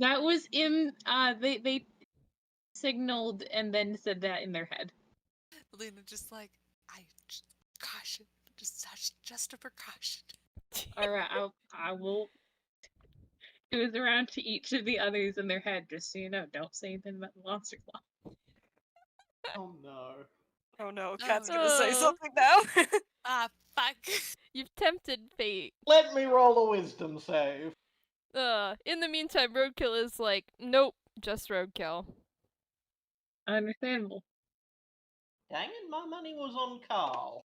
That was in they signaled and then said that in their head. Lina just like, caution, just a precaution. All right, I will goes around to each of the others in their head, just so you know. Don't say anything about the lobster claw. Oh no. oh no, Cat's Oh, gonna say no. something now. Ah, fuck. You've tempted fate. Let me roll a wisdom save. In the meantime, Roadkill is like, nope, just Roadkill. Understandable. Dang it, my money was on Carl.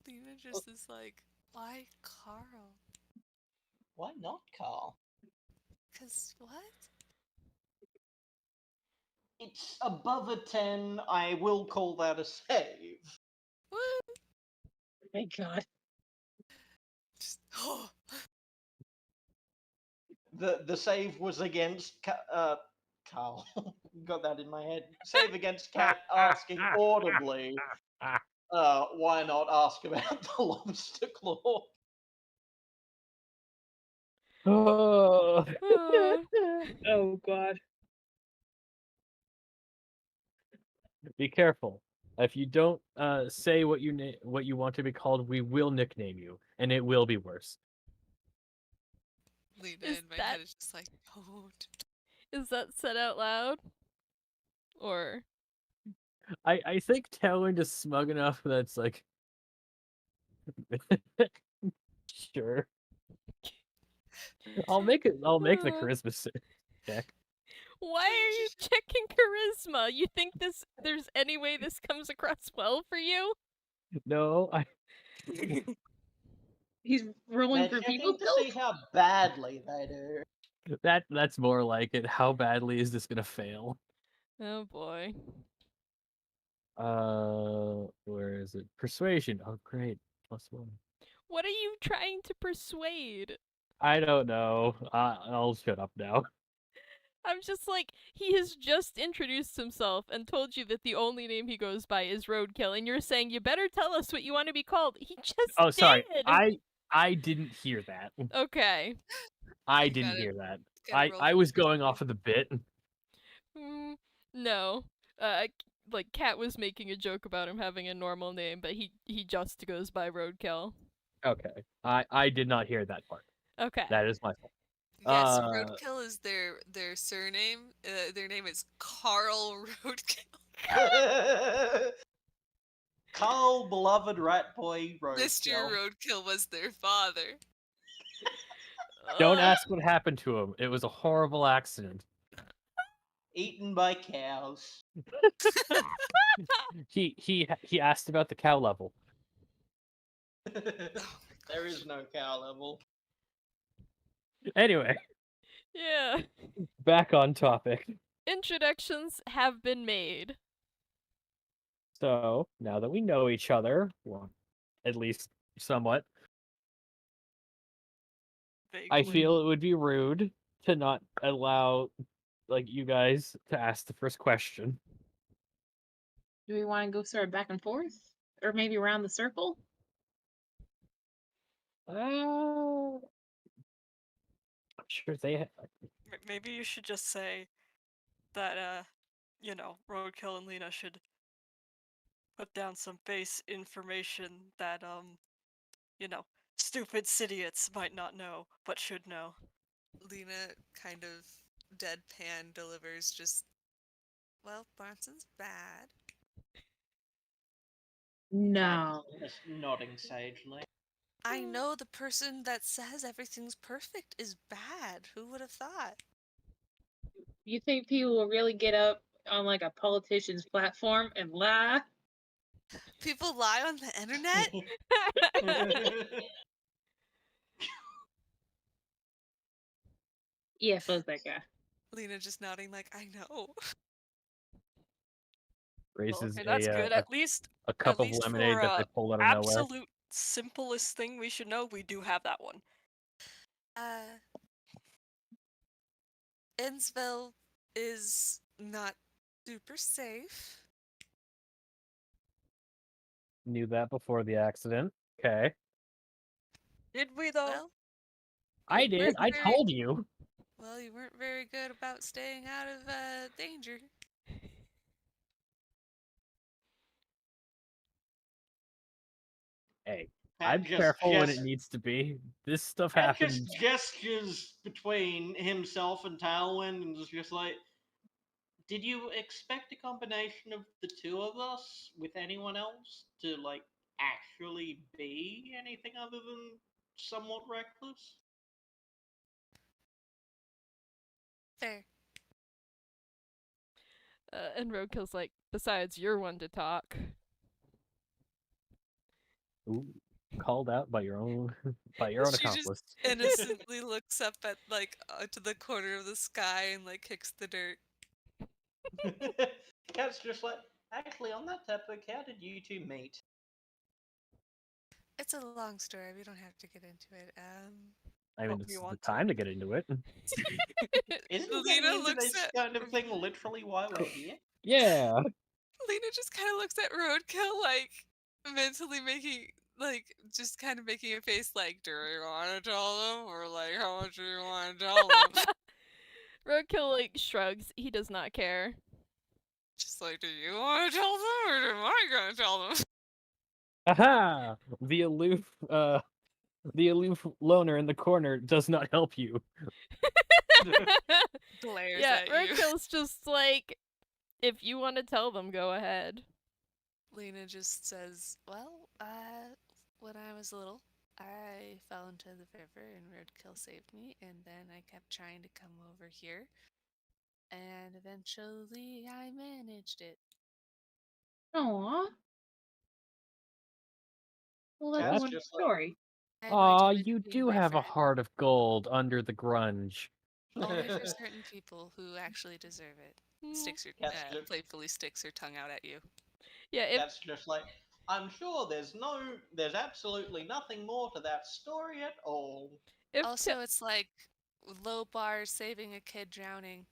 Lina just is like, why Carl? Why not Carl? 'Cause what? It's above a 10. I will call that a save. What? Thank God. Just, oh. The save was against Carl. Got that in my head. Save against Cat asking audibly, why not ask about the lobster claw? Oh. Oh God. Be careful. If you don't say what you want to be called, we will nickname you, and it will be worse. Lina Is in my that- head is just like, don't. Is that said out loud? Or? I think Tailwind is smug enough that's like, sure. I'll make the charisma check. Why are you checking charisma? You think there's any way this comes across well for you? No, He's rolling They're for checking people to see how badly they do. that's more like it. How badly is this gonna fail? Oh boy. Where is it? Persuasion. Oh, great. +1. What are you trying to persuade? I don't know. I'll shut up now. I'm just like, he has just introduced himself and told you that the only name he goes by is Roadkill, and you're saying you better tell us what you want to be called. He just Oh, sorry. did. I didn't hear that. Okay. I You didn't gotta- hear that. gotta roll I for was going persuasion. off of the bit. No. Like Cat was making a joke about him having a normal name, but he just goes by Roadkill. Okay. I did not hear that part. Okay. That is my fault. Yes, Roadkill is their surname. Their name is Carl Roadkill. Carl, beloved rat boy, Mr. Roadkill. Roadkill was their father. Don't Uh, ask what happened to him. It was a horrible accident. Eaten by cows. He asked about the cow level. There is no cow level. Anyway, Yeah. back on topic. Introductions have been made. So now that we know each other, well, at least somewhat, I Vaguely. feel it would be rude to not allow like you guys to ask the first question. Do we want to go sort of back and forth? Or maybe around the circle? I'm sure they Maybe you should just say that, you know, Roadkill and Lina should put down some base information that, you know, stupid idiots might not know, but should know. Lina kind of deadpan delivers just, well, Bronson's bad. No. Just nodding sagely. I know the person that says everything's perfect is bad. Who would have thought? You think people will really get up on like a politician's platform and lie? People lie on the internet? Yeah, fuck that guy. Lina just nodding like, I know. raises Okay, that's good. At least a cup of least lemonade for, that they pulled out of nowhere. absolute simplest thing we should know, we do have that one. Innsville is not super safe. Knew that before the accident. Okay. Did we though? Well, I you did. weren't I very- told you. Well, you weren't very good about staying out of danger. Hey, Pat I'm just careful when it gest- needs to be. This stuff Pat happens. just gestures between himself and Tailwind and is just like, did you expect a combination of the two of us with anyone else to, like, actually be anything other than somewhat reckless? Fair. And Roadkill's like, besides, you're one to talk. Ooh, called out by your own She just accomplice. innocently looks up at like to the corner of the sky and like kicks the dirt. Cat's just like, actually, on that topic, how did you two meet? It's a long story. We don't have to get into it. I mean, But this we is the want to. time to get into it. Isn't Lina getting into looks this at- kind of thing literally why we're here? Yeah. Lena just kind of looks at Roadkill like mentally making like just kind of making a face like, do you want to tell them or like how much do you want to tell them? Roadkill like shrugs. He does not care. Just like, do you want to tell them or am I gonna tell them? Aha! The aloof loner in the corner does not help you. Glares Yeah, at you. Roadkill's just like, if you want to tell them, go ahead. Lena just says, well, when I was little, I fell into the river and Roadkill saved me, and then I kept trying to come over here, and eventually I managed it. Aww. Well, that's That's a wonderful just like- story. And my Aw, twin you to be do my have a friend. heart of gold under the grunge. Only for certain people who actually deserve it. Mm. That's good. Playfully sticks her tongue out at you. Yeah, if That's just like, I'm sure there's absolutely nothing more to that story at all. if Also, it's like low bars saving a kid drowning.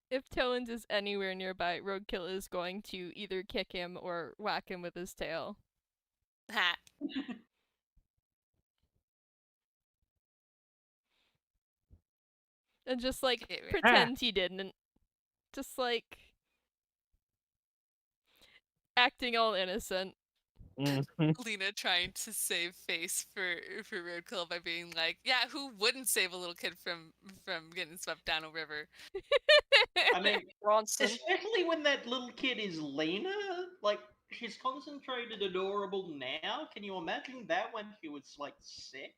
if Tailwind is anywhere nearby, Roadkill is going to either kick him or whack him with his tail. Ha! And just like Get rid- pretend he didn't. Just like acting all innocent. Mhm. Lena trying to save face for Roadkill by being like, yeah, who wouldn't save a little kid from getting swept down a river? I mean, Bronson. especially when that little kid is Lina. Like, she's concentrated adorable now. Can you imagine that when she was like 6?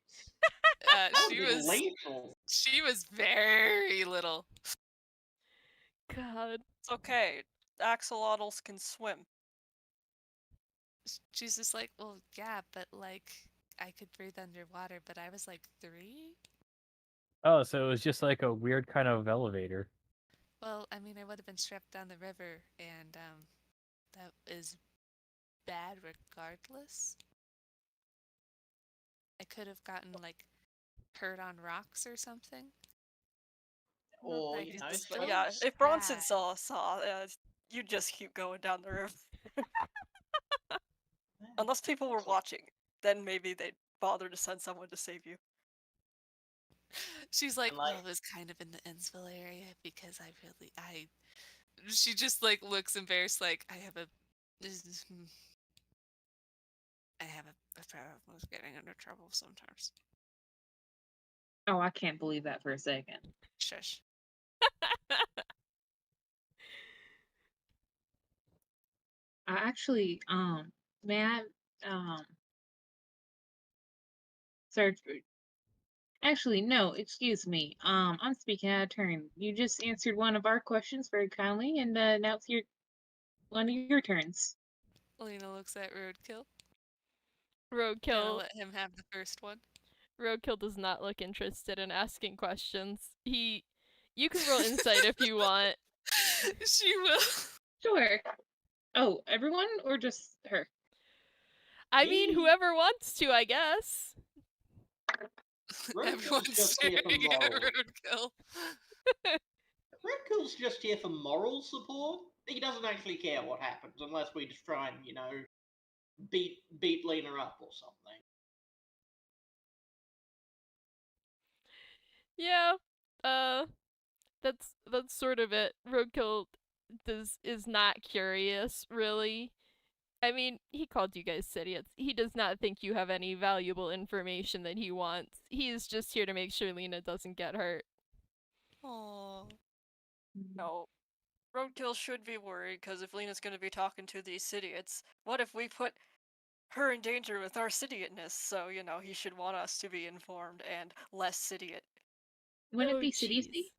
That would be lethal. She was very little. God. It's okay. Axolotls can swim. She's just like, well, yeah, but like, I could breathe underwater, but I was like 3. Oh, so it was just like a weird kind of elevator. Well, I mean, I would have been strapped down the river, and that is bad regardless. I could have gotten like hurt on rocks or something. Or, Like, you know, it's But so yeah, if Bronson bad. saw, you'd just keep going down the river. Unless people were watching, then maybe they'd bother to send someone to save you. She's like, And, like- well, it was kind of in the Innsville area because she just like looks embarrassed, like, I have a problem with getting into trouble sometimes. Oh, I can't believe that for a second. Shush. I actually, may I, sorry. Actually, no, excuse me. I'm speaking out of turn. You just answered one of our questions very kindly, and now it's one of your turns. Lina looks at Roadkill. Gonna Roadkill. let him have the first one. Roadkill does not look interested in asking questions. You can roll insight if you want. She will. Sure. Oh, everyone or just her? I mean, whoever wants to, I guess. Roadkill's Everyone's just here for staring at moral. Roadkill. Redkill's just here for moral support. He doesn't actually care what happens unless we just try and, you know, beat Lina up or something. Yeah. That's sort of it. Roadkill is not curious, really. I mean, he called you guys idiots. He does not think you have any valuable information that he wants. He is just here to make sure Lina doesn't get hurt. Aww. No. Roadkill should be worried, because if Lena's going to be talking to these idiots, what if we put her in danger with our idiotness? So, you know, he should want us to be informed and less idiot. Wouldn't Oh, it be jeez. idiocy?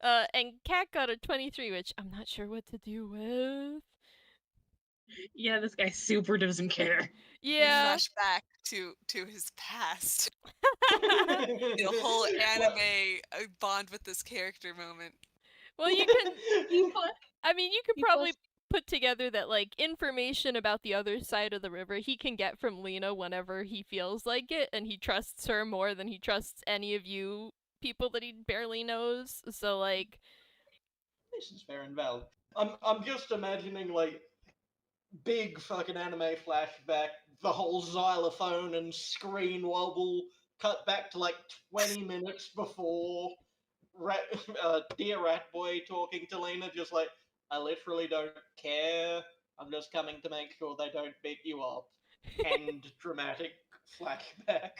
And Cat got a 23, which I'm not sure what to do with. Yeah, this guy super doesn't care. Yeah. Flash back to his past. The whole anime bond with this character moment. Well, you can. You I mean, you could You probably put together that, like, information about the other side of the river he can get from Lina whenever he feels like it, and he trusts her more than he trusts any of you people that he barely knows. So, like, This is fair and valid. I'm just imagining, like, big fucking anime flashback, the whole xylophone and screen wobble, cut back to like 20 minutes before dear rat boy talking to Lina, just like, I literally don't care, I'm just coming to make sure they don't beat you up. End dramatic flashback.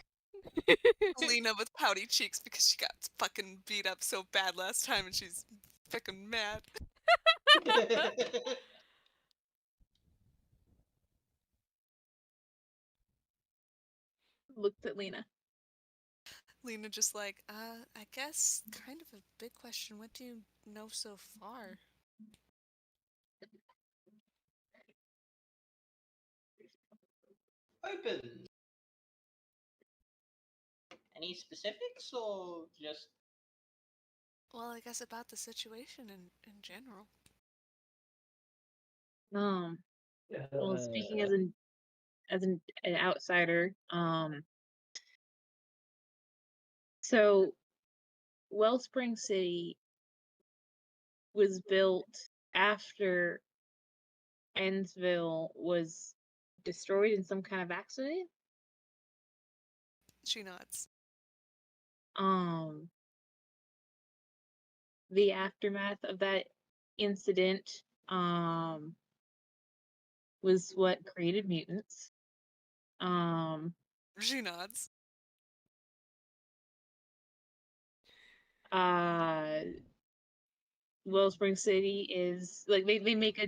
Lina with pouty cheeks because she got fucking beat up so bad last time and she's fucking mad. looked at Lina. Lina just like, I guess kind of a big question. What do you know so far? Open. Any specifics or just Well, I guess about the situation in general. Well, speaking as an outsider, so Wellspring City was built after Ennsville was destroyed in some kind of accident. She nods. The aftermath of that incident was what created mutants. She nods. Wellspring City is like they make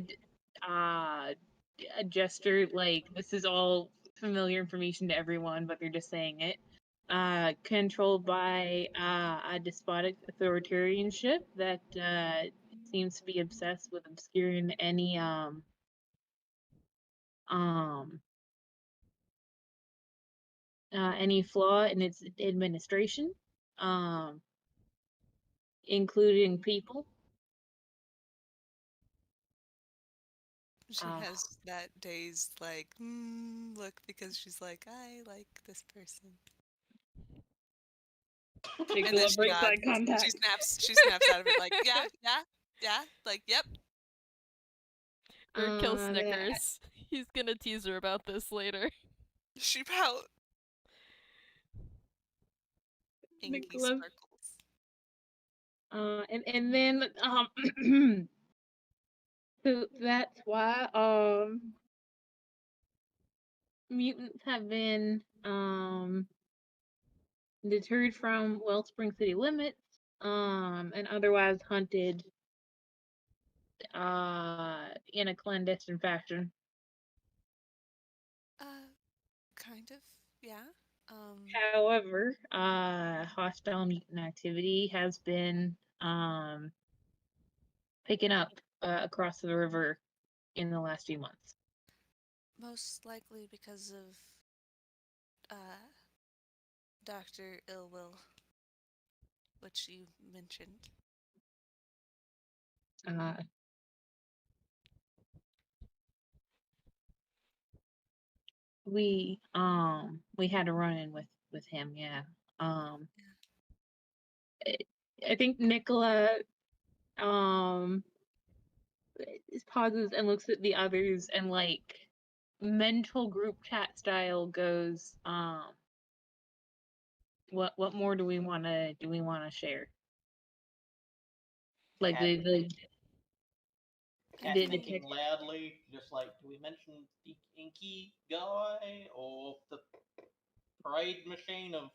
a gesture like this is all familiar information to everyone, but they're just saying it. Controlled by a despotic authoritarianship that seems to be obsessed with obscuring any flaw in its administration, including people. She Uh, has that dazed, like, look, because she's like, I like this person. And then Nikola she breaks eye nods. contact. She snaps out of it, like, yeah, like, yep. Or kill Yeah. Snickers. He's gonna tease her about this later. She pout. Inky Nikola. sparkles. And then so that's why mutants have been deterred from Wellspring city limits and otherwise hunted in a clandestine fashion. Kind of, yeah. However, hostile mutant activity has been picking up across the river in the last few months. Most likely because of Dr. Illwill, which you mentioned. We had a run in with him, yeah. I think Nikola pauses and looks at the others and like mental group chat style goes, what more do we wanna share? Like the Cat the thinking loudly, just like, do we mention the inky guy or the parade machine of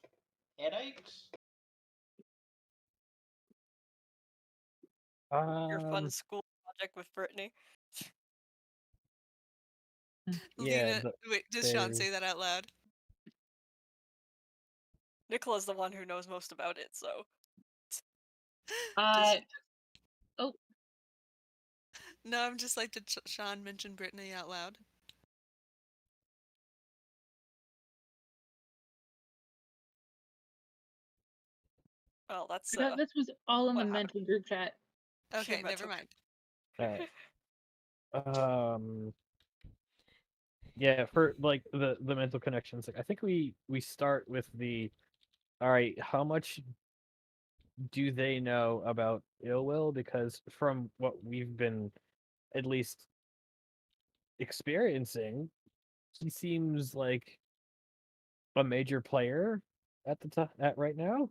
headaches? Your fun school project with Brittney. Yeah, Lina, wait, does Shaun say that out loud? Nikola's the one who knows most about it, so. Does oh. No, I'm just like, did Shaun mention Brittney out loud? Well, that's I thought this was all in the what happened. mental group chat. Okay, Yeah, never mind. Yeah, for like the mental connections, like I think we start with the all right, how much do they know about Illwill? Because from what we've been at least experiencing, he seems like a major player at the at right now.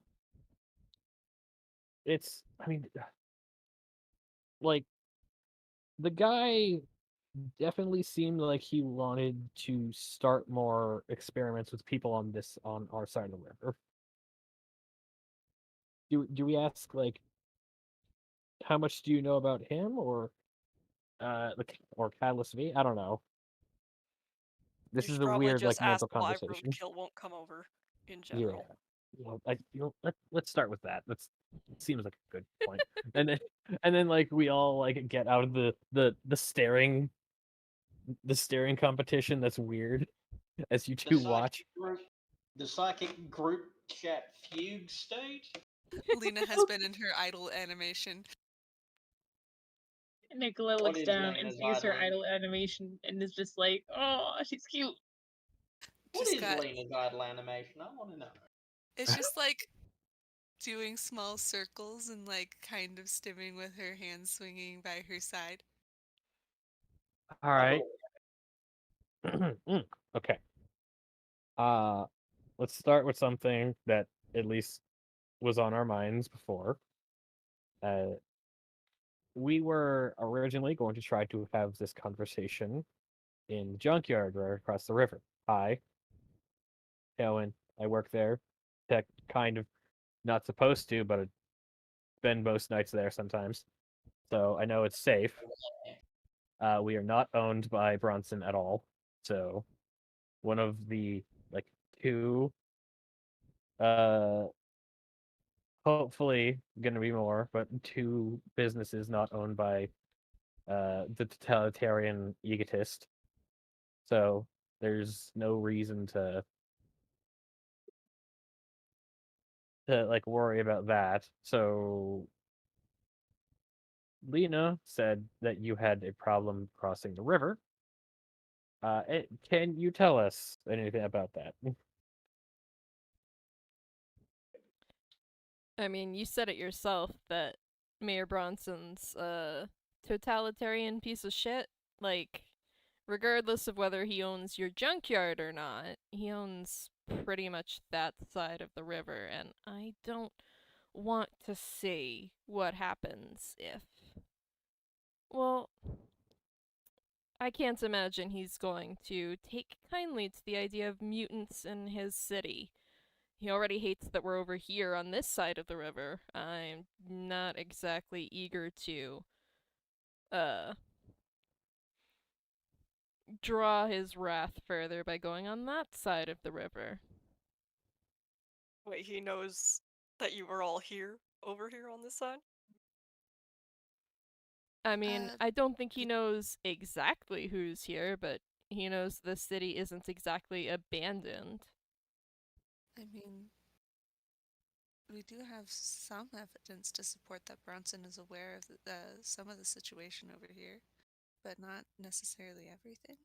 It's, I mean, like the guy definitely seemed like he wanted to start more experiments with people on our side of the river. Do we ask like how much do you know about him or Catalyst V? I don't know. This You is should a probably weird just like mental ask why conversation. Roadkill won't come over in Yeah. general. Well, let's start with that. That seems like a good point. and then like we all like get out of the staring competition that's weird as you two watch. The psychic group chat fugue state? Lina has been in her idle animation. Nikola looks down and sees her idle animation and is just like, oh, she's cute. What is Lina's idle animation? I want to know. It's just like doing small circles and like kind of stimming with her hands swinging by her side. All right. Okay. Let's start with something that at least was on our minds before. We were originally going to try to have this conversation in the junkyard right across the river. Hi, Tailwind. I work there. Tech kind of not supposed to, but I spend most nights there sometimes. So I know it's safe. We are not owned by Bronson at all. So one of the like two, uh, hopefully gonna be more, but two businesses not owned by the totalitarian egotist. So there's no reason to like worry about that. So Lina said that you had a problem crossing the river. Can you tell us anything about that? I mean, you said it yourself that Mayor Bronson's a totalitarian piece of shit. Like, regardless of whether he owns your junkyard or not, he owns pretty much that side of the river, and I don't want to see what happens if. Well, I can't imagine he's going to take kindly to the idea of mutants in his city. He already hates that we're over here on this side of the river. I'm not exactly eager to, uh, draw his wrath further by going on that side of the river. Wait, he knows that you were all here, over here on this side? I mean, Uh, I don't think he y- knows exactly who's here, but he knows the city isn't exactly abandoned. I mean, we do have some evidence to support that Bronson is aware of some of the situation over here, but not necessarily everything.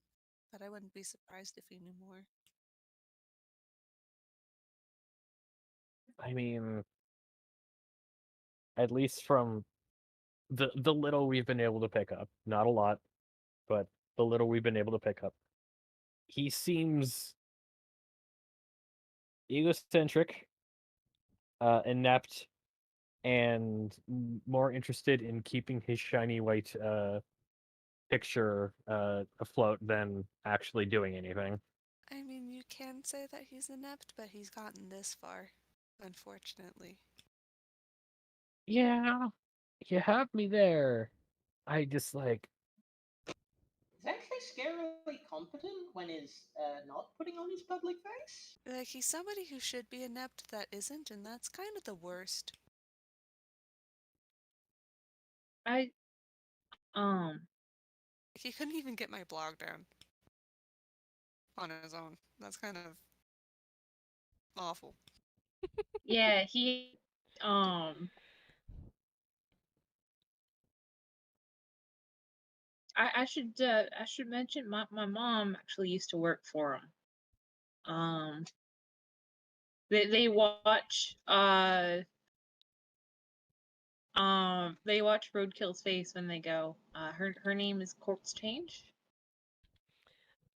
But I wouldn't be surprised if he knew more. I mean, at least from the little we've been able to pick up, not a lot, but the little we've been able to pick up, he seems egocentric, inept, and more interested in keeping his shiny white picture afloat than actually doing anything. I mean, you can say that he's inept, but he's gotten this far, unfortunately. Yeah, you have me there. I just like, He's actually scarily competent when he's not putting on his public face. Like, he's somebody who should be inept that isn't, and that's kind of the worst. I um He couldn't even get my blog down on his own. That's kind of awful. yeah, he um I should mention my mom actually used to work for him. They watch they watch Roadkill's face when they go. Her name is Corpse Change.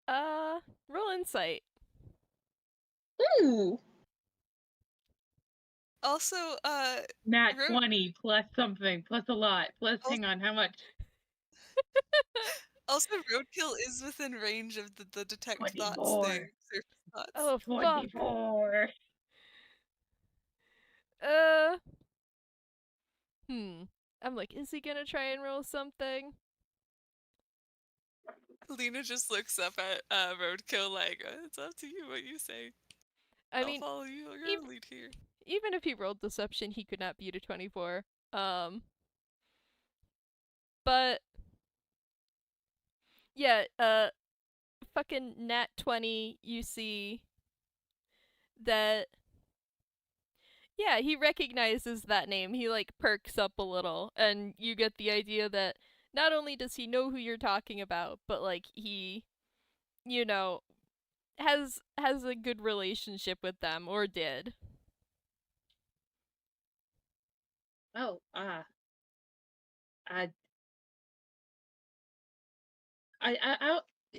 Roll insight. Ooh, Also, nat Road 20 plus something plus a lot plus al- hang on how much? also Roadkill is within range of the detect thoughts 24. thing. Surface thoughts. Oh, fuck. 24. Uh, I'm like, is he gonna try and roll something? Lina just looks up at Roadkill like, it's up to you what you say. I I'll mean, follow you. Your ev- lead here. even if he rolled deception, he could not beat a 24. But yeah, fucking nat 20, you see that, yeah, he recognizes that name. He like perks up a little, and you get the idea that not only does he know who you're talking about, but like he, you know, has a good relationship with them, or did. Oh, I I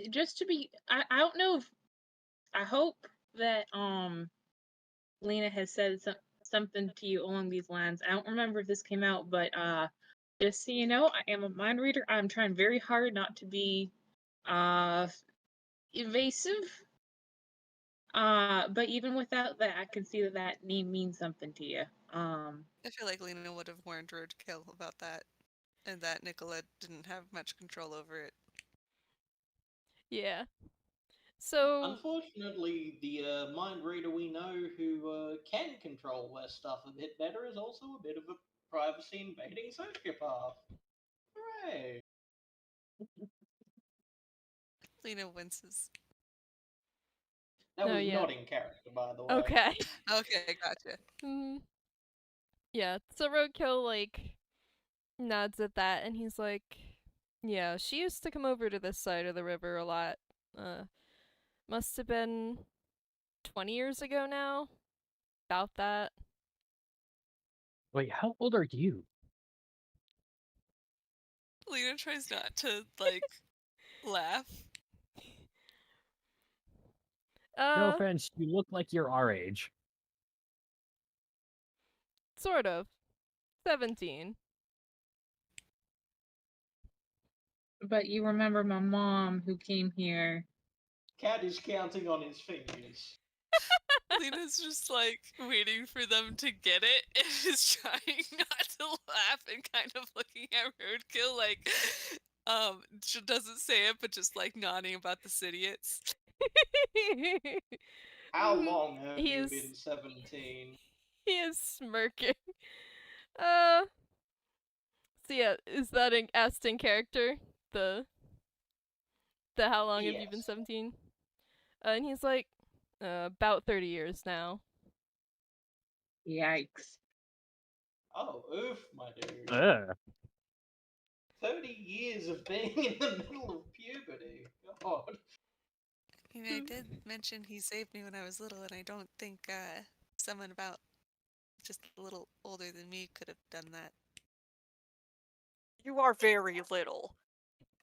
just to be I don't know if I hope that Lena has said something to you along these lines. I don't remember if this came out, but just so you know, I am a mind reader. I'm trying very hard not to be uh evasive. But even without that, I can see that that name means something to you. I feel like Lina would have warned Roadkill about that, and that Nikola didn't have much control over it. Yeah. So Unfortunately, the mind reader we know who can control their stuff a bit better is also a bit of a privacy invading sociopath. Hooray! Lina winces. That No, was yeah. not in character, by the way. Okay. Okay, gotcha. Yeah. So Roadkill like nods at that, and he's like, "Yeah, she used to come over to this side of the river a lot. Must have been 20 years ago now. About that." Wait, how old are you? Lina tries not to like laugh. No offense, you look like you're our age. Sort of. 17. But you remember my mom who came here. Cat is counting on his fingers. Lina's just like waiting for them to get it and is trying not to laugh and kind of looking at Roadkill like she doesn't say it but just like nodding about the idiots. How long have He you is- been 17? He is smirking. So yeah, is that an asked in character? The how long have you been Yes. 17? And he's like, about 30 years now. Yikes. Oh, oof, my dude. Ugh. 30 years of being in the middle of puberty. God. I mean, I did mention he saved me when I was little, and I don't think someone about just a little older than me could have done that. You are very little.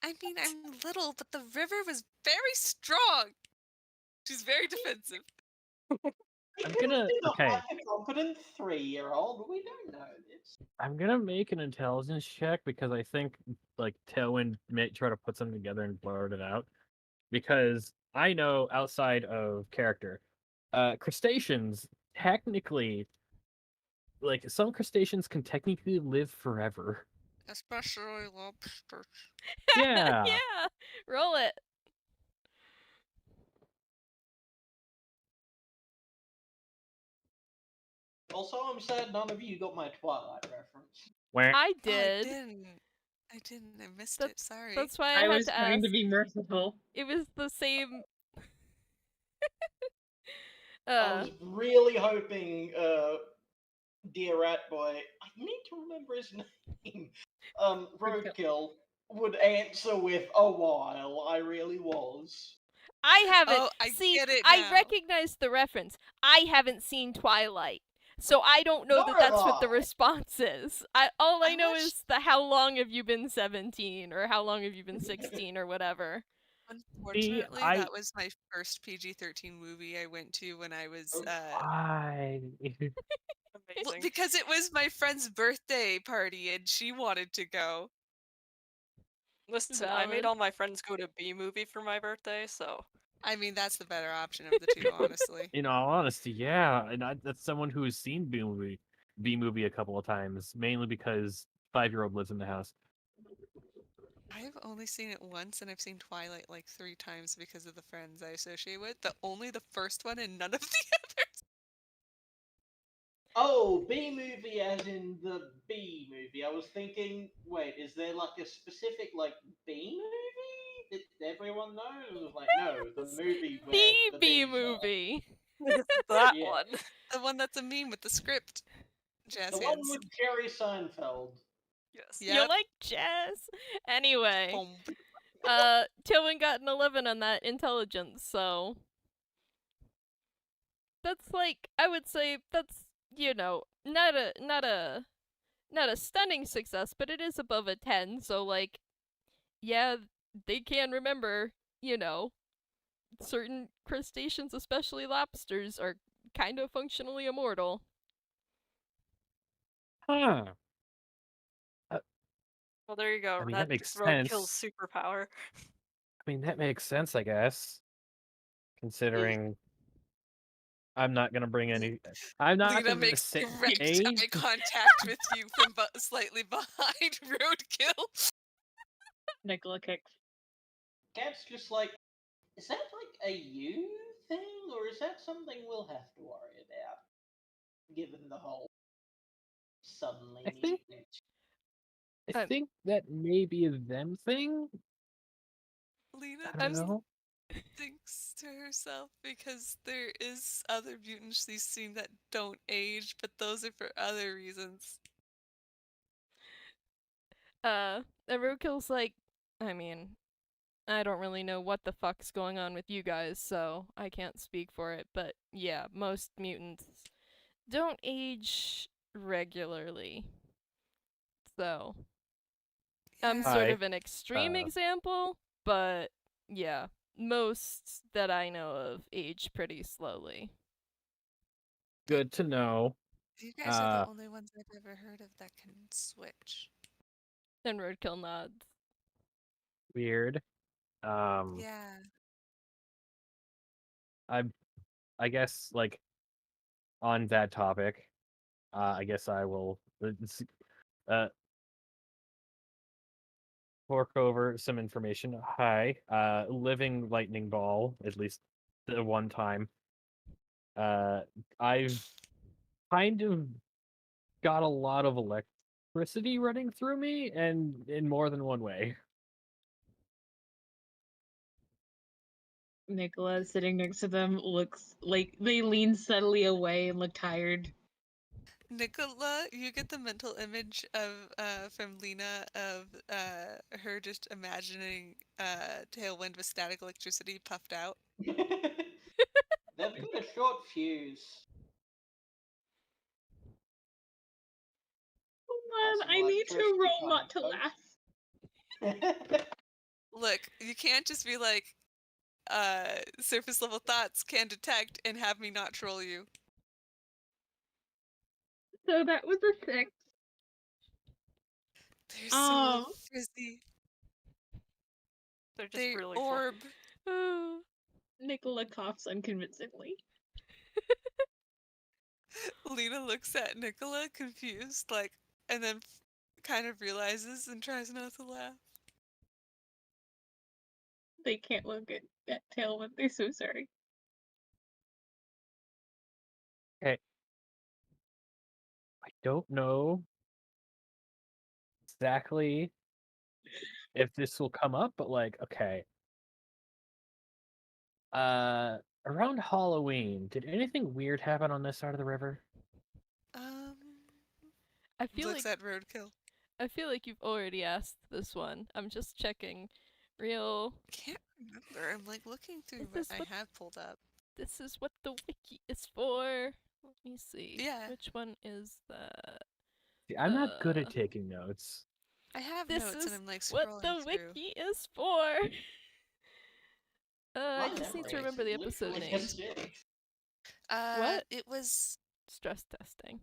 I mean, I'm little, but the river was very strong. She's very defensive. I'm gonna- okay. Like a competent 3-year-old. We don't know this. I'm gonna make an intelligence check because I think like Tailwind may try to put something together and blurt it out. Because I know outside of character, crustaceans technically, like some crustaceans can technically live forever. Especially lobsters. Yeah. Yeah. Roll it. Also, I'm sad none of you got my Twilight reference. Where? I Oh, did. I didn't. I missed That's- it. Sorry. That's why I had was to trying ask. to be merciful. It was the same. I was really hoping, dear rat boy, I need to remember his name, Roadkill, would answer with a while. I really was. I haven't. Oh, I see, get it I now. recognize the reference. I haven't seen Twilight, so I don't know that that's what the Nor have I. response is. All I I know watched- is the how long have you been 17 or how long have you been 16 or whatever. Unfortunately, I- that was my first PG-13 movie I went to when I was Oh, Why? well, Amazing. because it was my friend's birthday party and she wanted to go. Listen, I made Valid. all my friends go to B movie for my birthday, so I mean, that's the better option of the two, honestly. In all honesty, yeah, and that's someone who has seen B movie a couple of times, mainly because 5-year-old lives in the house. I've only seen it once, and I've seen Twilight like 3 times because of the friends I associate with. Only the first one and none of the others. Oh, B movie as in the B movie. I was thinking, wait, is there like a specific like B movie that everyone knows? It was like, no, the movie where The the B bees are. movie. that Yeah. one. The one that's a meme with the script. Jazz The one hands. with Jerry Seinfeld. Yes. Yep. You like jazz? Anyway, Boom. Tailwind got an 11 on that intelligence, so that's like I would say that's not a stunning success, but it is above a 10. So like, yeah, they can remember, certain crustaceans, especially lobsters, are kind of functionally immortal. Huh. Well, there you go. I mean, that makes Roadkill's sense. superpower. I mean, that makes sense, I guess. Considering I'm not gonna bring any. I'm not Lina gonna makes say. direct eye contact with you from slightly behind Roadkill. Nikola kicks. Cat's just like, Is that like a you thing, or is that something we'll have to worry about, given the whole suddenly I think mutant? I Um, think that may be a them thing. Lina I don't I'm know. thinks to herself because there is other mutants she's seen that don't age, but those are for other reasons. and Roadkill's like, I mean, I don't really know what the fuck's going on with you guys, so I can't speak for it, but yeah, most mutants don't age regularly. So, I'm Yeah. sort Hi. of an extreme Uh, example, but yeah, most that I know of age pretty slowly. Good to know. You guys are the Uh, only ones I've ever heard of that can switch. And Roadkill nods. Weird. Um, Yeah. I I guess like on that topic, I guess I will uh fork over some information. Hi, living lightning ball. At least the one time. Uh, I've kind of got a lot of electricity running through me, and in more than one way. Nikola sitting next to them looks like they lean subtly away and look tired. Nikola, you get the mental image of from Lina of her just imagining Tailwind with static electricity puffed out. They've got a short fuse. Hold on, Passing I need to electricity roll kind not of to laugh. post. Look, you can't just be like surface level thoughts can detect and have me not troll you. So that was a 6. They're so Oh, frizzy. They're just They really orb. fluffy. Nikola coughs unconvincingly. Lena looks at Nikola confused, like, and then kind of realizes and tries not to laugh. They can't look at Tailwind. They're so sorry. Okay. I don't know exactly if this will come up, but like, okay. Around Halloween, did anything weird happen on this side of the river? Um, I feel looks like at Roadkill. you've already asked this one. I'm just checking. Real. Can't remember. I'm like looking through Is what this I what have pulled up. this is what the wiki is for? Let me see. Yeah. Which one is that? See, I'm not good Uh, at taking notes. I have This notes and is I'm like what scrolling the through. wiki is for. I My just need to memory remember the is episode literally names. acidic. What? It was. Stress testing.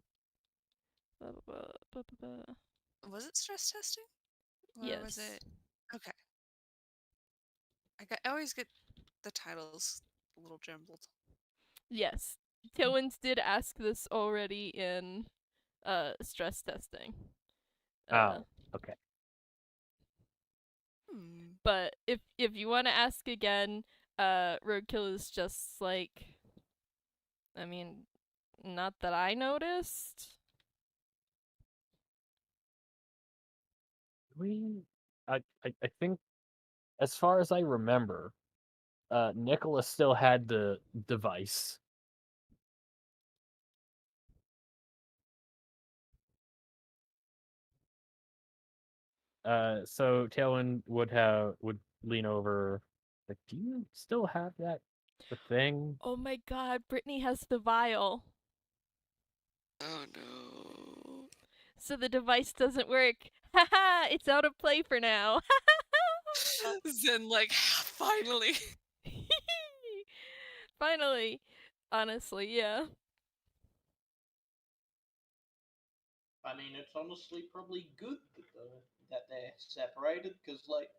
Blah, blah, blah, blah, blah, blah. Was it stress testing? Or was Yes. it? Okay. I always get the titles a little jumbled. Yes. Tailwinds did ask this already in stress testing. Oh, okay. Hmm. But if you want to ask again, Roadkill is just like, I mean, not that I noticed. We, I think, as far as I remember, Nicholas still had the device. So Tailwind would lean over, like, do you still have the thing? Oh my god, Brittney has the vial. Oh no. So the device doesn't work. Haha, it's out of play for now. Zen, like, finally. Finally. Honestly, yeah. I mean, it's honestly probably good that they're separated, because, like,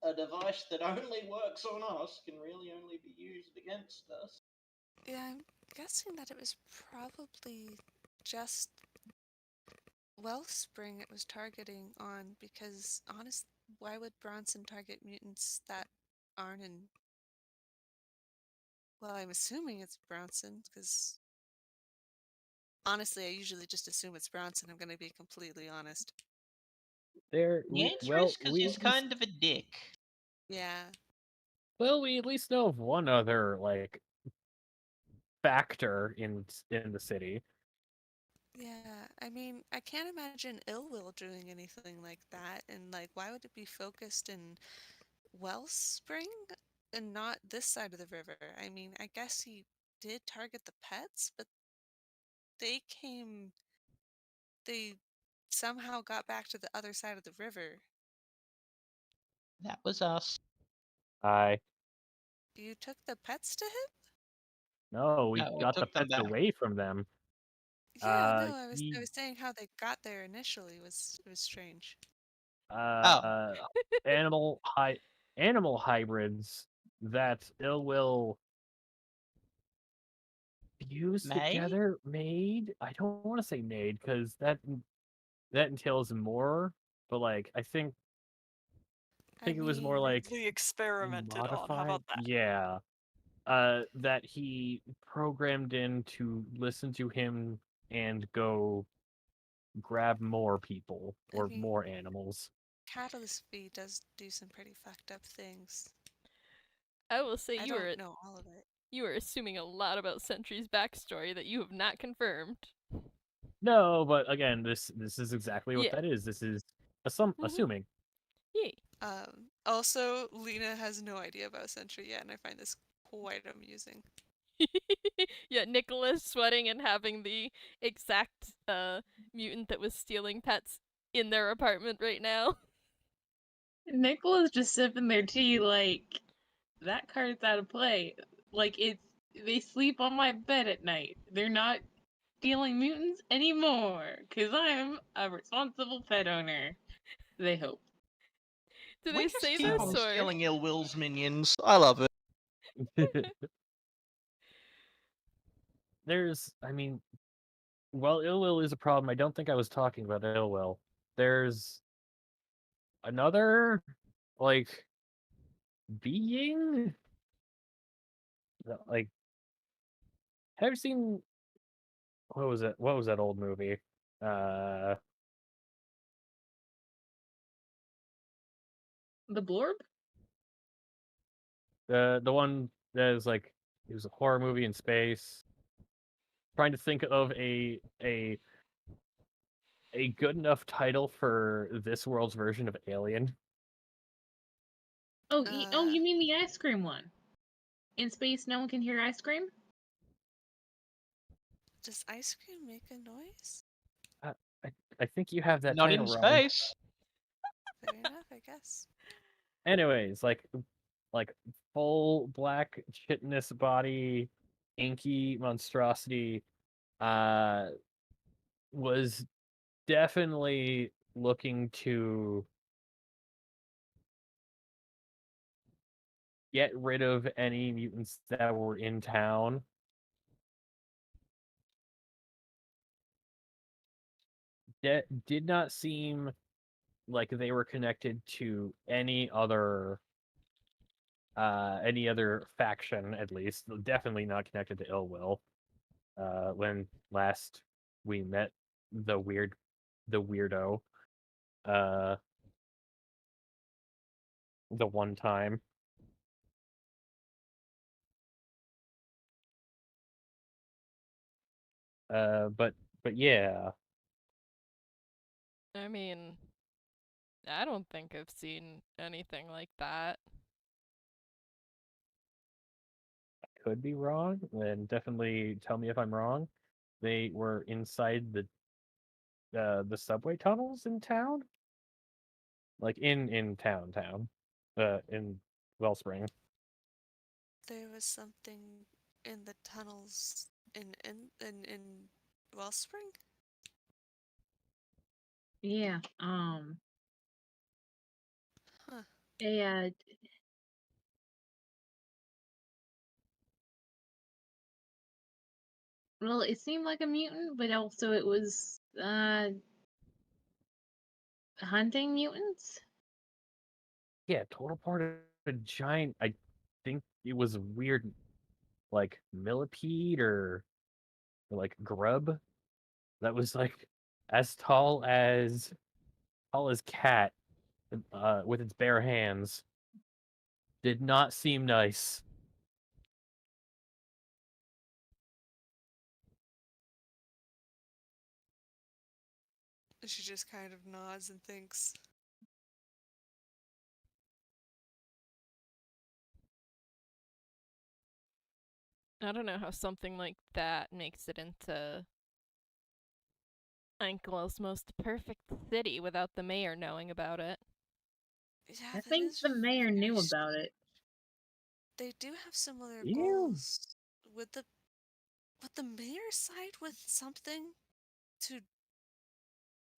a device that only works on us can really only be used against us. Yeah, I'm guessing that it was probably just Wellspring it was targeting on because, honest, why would Bronson target mutants that aren't in Well, I'm assuming it's Bronson, because honestly, I usually just assume it's Bronson. I'm going to be completely honest. There, The answer well, is because he's kind of a dick. Yeah. well, we at least know of one other like factor in the city. Yeah, I mean, I can't imagine Ill Will doing anything like that, and like, why would it be focused in Wellspring and not this side of the river? I mean, I guess he did target the pets, but they came, they somehow got back to the other side of the river. That was us. I You took the pets to him? No, we No, we got the took them pets back. away from them. Yeah, no, I He was saying how they got there initially was strange. uh animal hybrids that ill will fuse May? together made. I don't want to say made because that entails more, but like I think I it was more mean, like Weirdly experimented on. How modified. about that? Yeah. That he programmed in to listen to him and go grab more people I or mean, more animals. Catalyst V does do some pretty fucked up things. I will say I don't know all of it. you are assuming a lot about Sentry's backstory that you have not confirmed. No, but again, this is exactly what Yeah. that is. This is Mhm. assuming. Yay. Also, Lina has no idea about Sentry yet, and I find this quite amusing. Yeah, Nicholas sweating and having the exact mutant that was stealing pets in their apartment right now. Nicola's just sipping their tea like that card's out of play. Like they sleep on my bed at night. They're not stealing mutants anymore because I'm a responsible pet owner. They hope. Do We they just say keep this on or stealing Ill Will's minions. I love it. I mean, well, ill will is a problem. I don't think I was talking about ill will. There's another like being like have you seen what was it? What was that old movie? Uh The Blorb? the one that is like it was a horror movie in space. Trying to think of a good enough title for this world's version of Alien. Oh, you mean the ice cream one? In space, no one can hear ice cream? Does ice cream make a noise? I think you have that Not title in wrong. space. Fair enough, I guess. Anyways, like full black chitinous body, inky monstrosity, was definitely looking to get rid of any mutants that were in town. Did not seem like they were connected to any other faction, at least. Definitely not connected to ill will. When last we met the weirdo, uh the one time. But yeah, I mean, I don't think I've seen anything like that. could be wrong, and definitely tell me if I'm wrong. They were inside the subway tunnels in town, like in town, in Wellspring. There was something in the tunnels in Wellspring? Yeah. Huh. They well, it seemed like a mutant, but also it was hunting mutants. Yeah, total part of a giant. I think it was weird, like millipede or like grub that was like as tall as cat with its bare hands. Did not seem nice. She just kind of nods and thinks. I don't know how something like that makes it into Ankel's most perfect city without the mayor knowing about it. Yeah, I that think is the mayor very knew strange. about it. They do have similar Ew. goals. Would the mayor side with something to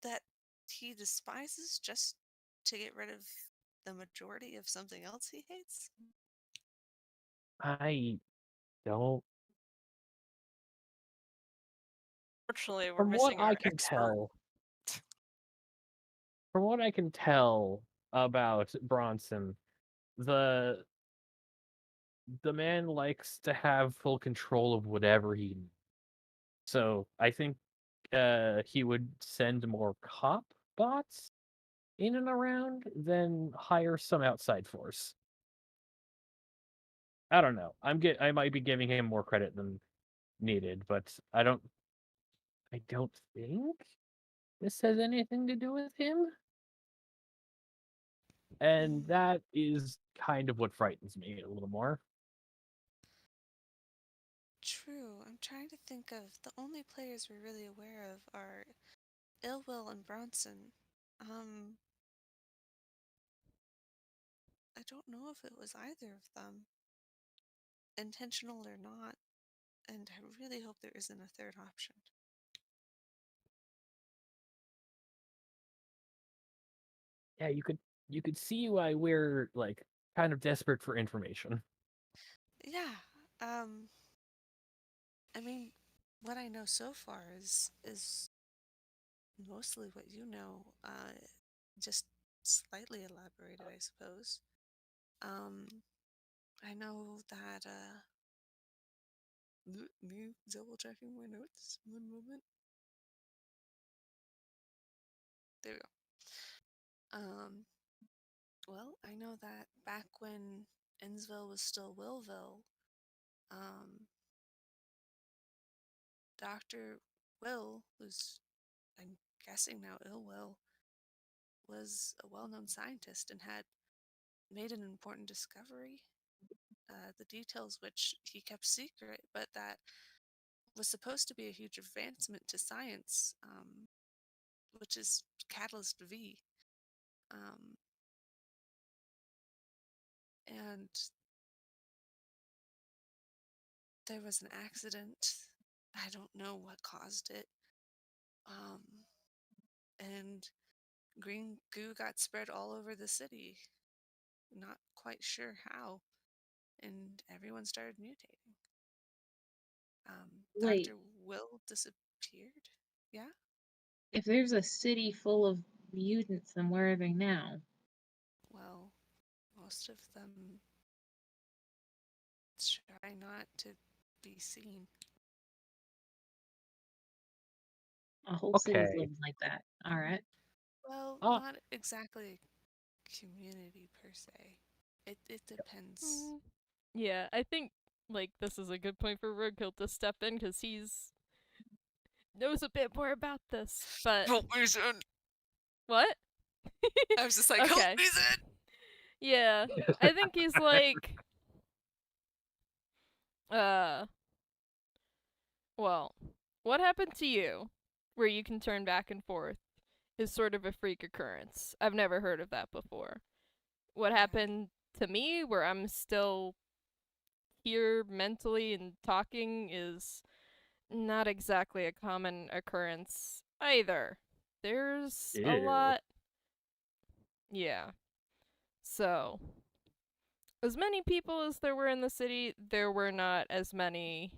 that he despises just to get rid of the majority of something else he hates? I don't. Fortunately, we're From what missing I our can expert. tell, from what I can tell about Bronson, the the man likes to have full control of whatever he needs. So I think he would send more cop bots in and around than hire some outside force. I don't know. I might be giving him more credit than needed, but I don't think this has anything to do with him. And that is kind of what frightens me a little more. True. I'm trying to think of the only players we're really aware of are Illwill and Bronson. I don't know if it was either of them, intentional or not, and I really hope there isn't a third option. Yeah, you could see why we're like kind of desperate for information. Yeah. Um. I mean, what I know so far is mostly what you know. Just slightly elaborated, I suppose. Um. I know that. Me double checking my notes. One moment. There we go. Well, I know that back when Innsville was still Willville, um, Dr. Will, who's I'm guessing now Illwill, was a well-known scientist and had made an important discovery. The details which he kept secret, but that was supposed to be a huge advancement to science, which is Catalyst V. Um, and there was an accident. I don't know what caused it. Um, and green goo got spread all over the city. Not quite sure how. And everyone started mutating. Wait, Dr. Will disappeared? Yeah? if there's a city full of mutants, then where are they now? Well, most of them try not to be seen. A whole city's Okay. living like that. All right. Well, Uh, not exactly a community per se. It depends. Mm, yeah, I think like this is a good point for Roadkill to step in because he's knows a bit more about this. But Help me, Zen! what? I was just like, Okay. help me, Zen! Yeah, I think he's like, uh, well, what happened to you, where you can turn back and forth, is sort of a freak occurrence. I've never heard of that before. What Right. happened to me, where I'm still here mentally and talking, is not exactly a common occurrence either. There's a ew. lot. Yeah. So, as many people as there were in the city, there were not as many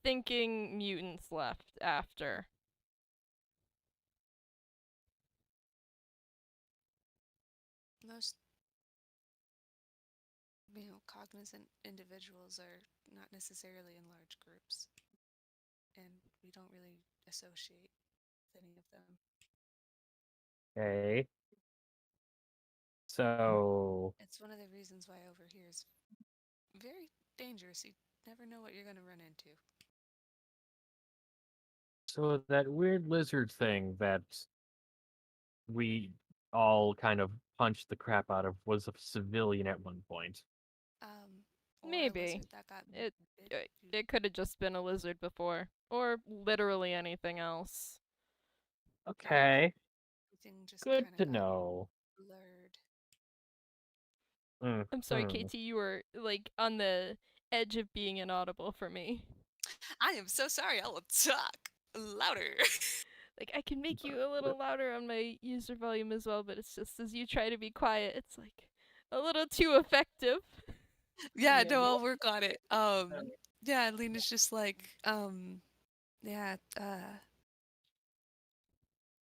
thinking mutants left after. Most male cognizant individuals are not necessarily in large groups, and we don't really associate with any of them. Okay. So It's one of the reasons why over here is very dangerous. You never know what you're going to run into. so that weird lizard thing that we all kind of punched the crap out of was a civilian at one point. Or a Maybe. lizard that got It bit. it could have just been a lizard before, or literally anything else. Okay. Everything just Good kind to of got know. blurred. I'm sorry, Mhm. KT, you were like on the edge of being inaudible for me. I am so sorry. I will talk louder. Like I can make you a little louder on my user volume as well, but it's just as you try to be quiet, it's like a little too effective. Yeah, Yeah, no, I'll you're- work on it. Yeah, Lena's just like, yeah,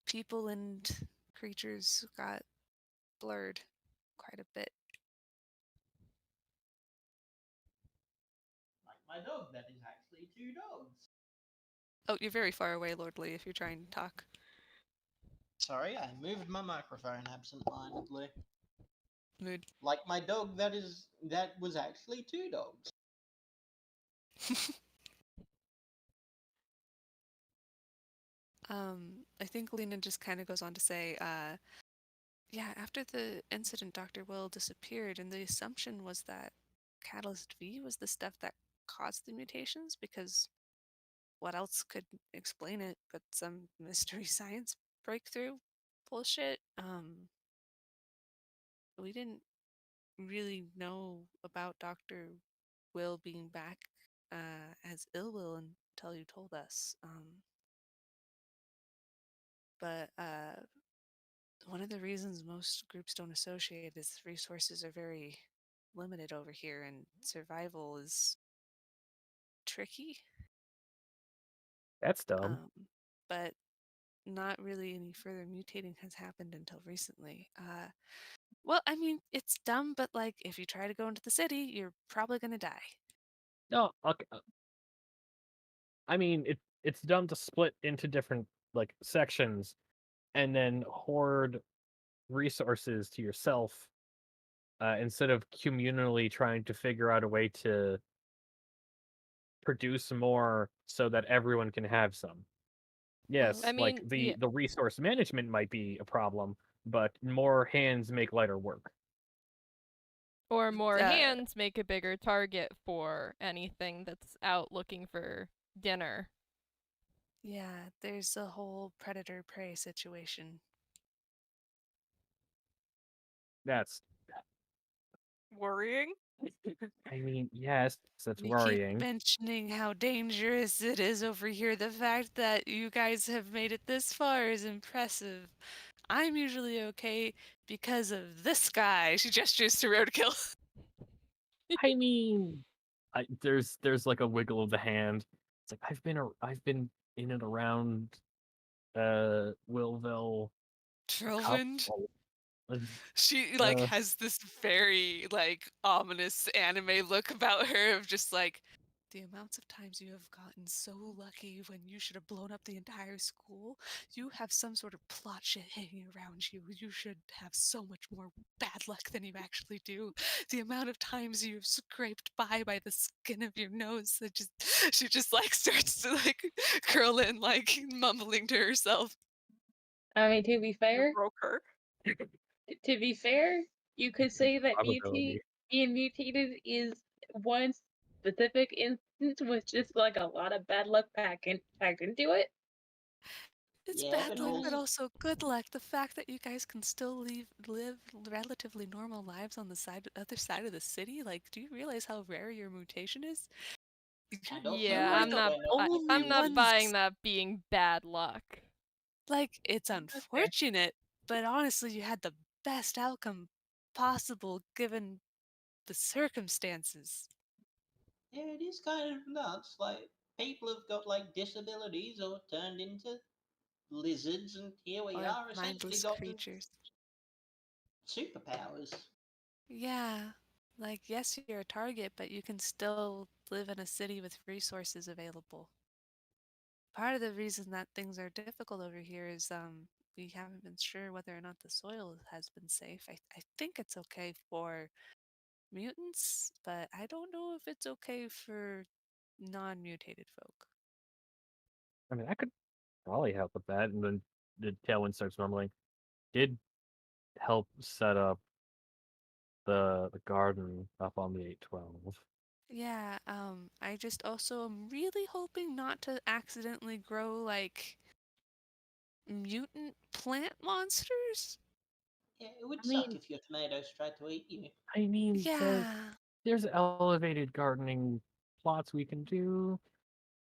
people and creatures got blurred quite a bit. Like my dog, that is actually 2 dogs. Oh, you're very far away, Lordly, if you're trying to talk. Sorry, I moved my microphone absent-mindedly. Mood. Like my dog, that was actually 2 dogs. I think Lina just kind of goes on to say, yeah, after the incident, Dr. Will disappeared, and the assumption was that Catalyst V was the stuff that caused the mutations, because what else could explain it but some mystery science breakthrough bullshit? We didn't really know about Dr. Will being back as ill will until you told us. But one of the reasons most groups don't associate is resources are very limited over here, and survival is tricky. That's dumb. But not really any further mutating has happened until recently. Well, I mean, it's dumb, but like, if you try to go into the city, you're probably gonna die. No, okay. I mean, it's dumb to split into different like sections and then hoard resources to yourself instead of communally trying to figure out a way to produce more so that everyone can have some. Yes, I like mean, yeah, the resource management might be a problem, but more hands make lighter work. or more Uh, hands make a bigger target for anything that's out looking for dinner. Yeah, there's a whole predator prey situation. That's Worrying? I mean, yes, that's We keep worrying. mentioning how dangerous it is over here. The fact that you guys have made it this far is impressive. I'm usually okay because of this guy. She gestures to Roadkill. I mean, there's like a wiggle of the hand. It's like I've been in and around Willville a Tailwind. couple. She like Uh, has this very like ominous anime look about her of just like the amounts of times you have gotten so lucky when you should have blown up the entire school. You have some sort of plot shit hanging around you. You should have so much more bad luck than you actually do. The amount of times you've scraped by the skin of your nose, that just she just like starts to like curl in, like mumbling to herself. I mean, to be You fair, broke her. you could say that probability. being mutated is one specific instance with just like a lot of bad luck packed into it. It's Yeah, bad but luck, but also, also good luck. The fact that you guys can still live relatively normal lives on the other side of the city, like, do you realize how rare your mutation is? and also Yeah, You are like the only I'm not ones. buying that being bad luck. Like, it's Okay. unfortunate, but honestly, you had the best outcome possible given the circumstances. yeah, it is kind of nuts. Like people have got like disabilities or turned into lizards, and here we Or are, essentially mindless got the creatures. superpowers. Yeah. Like, yes, you're a target, but you can still live in a city with resources available. Part of the reason that things are difficult over here is we haven't been sure whether or not the soil has been safe. I think it's okay for mutants, but I don't know if it's okay for non-mutated folk. I mean, that could probably help with that. And then the Tailwind starts rumbling. Did help set up the garden up on the 812. Yeah, I just also am really hoping not to accidentally grow like mutant plant monsters. Yeah, it would I suck mean, if your tomatoes tried to eat you. I mean, Yeah, there's elevated gardening plots we can do.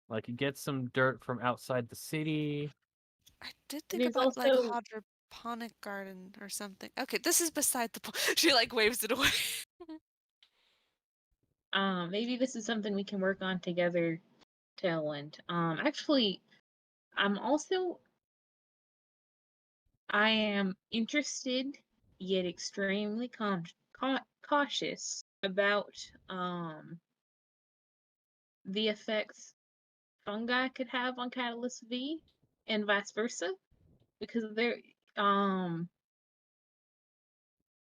Like, get some dirt from outside the city. I did think there's about like also hydroponic garden or something. Okay, this is beside the point. She like waves it away. maybe this is something we can work on together, Tailwind. Actually, I'm also I am interested yet extremely cautious about the effects fungi could have on Catalyst V and vice versa, because um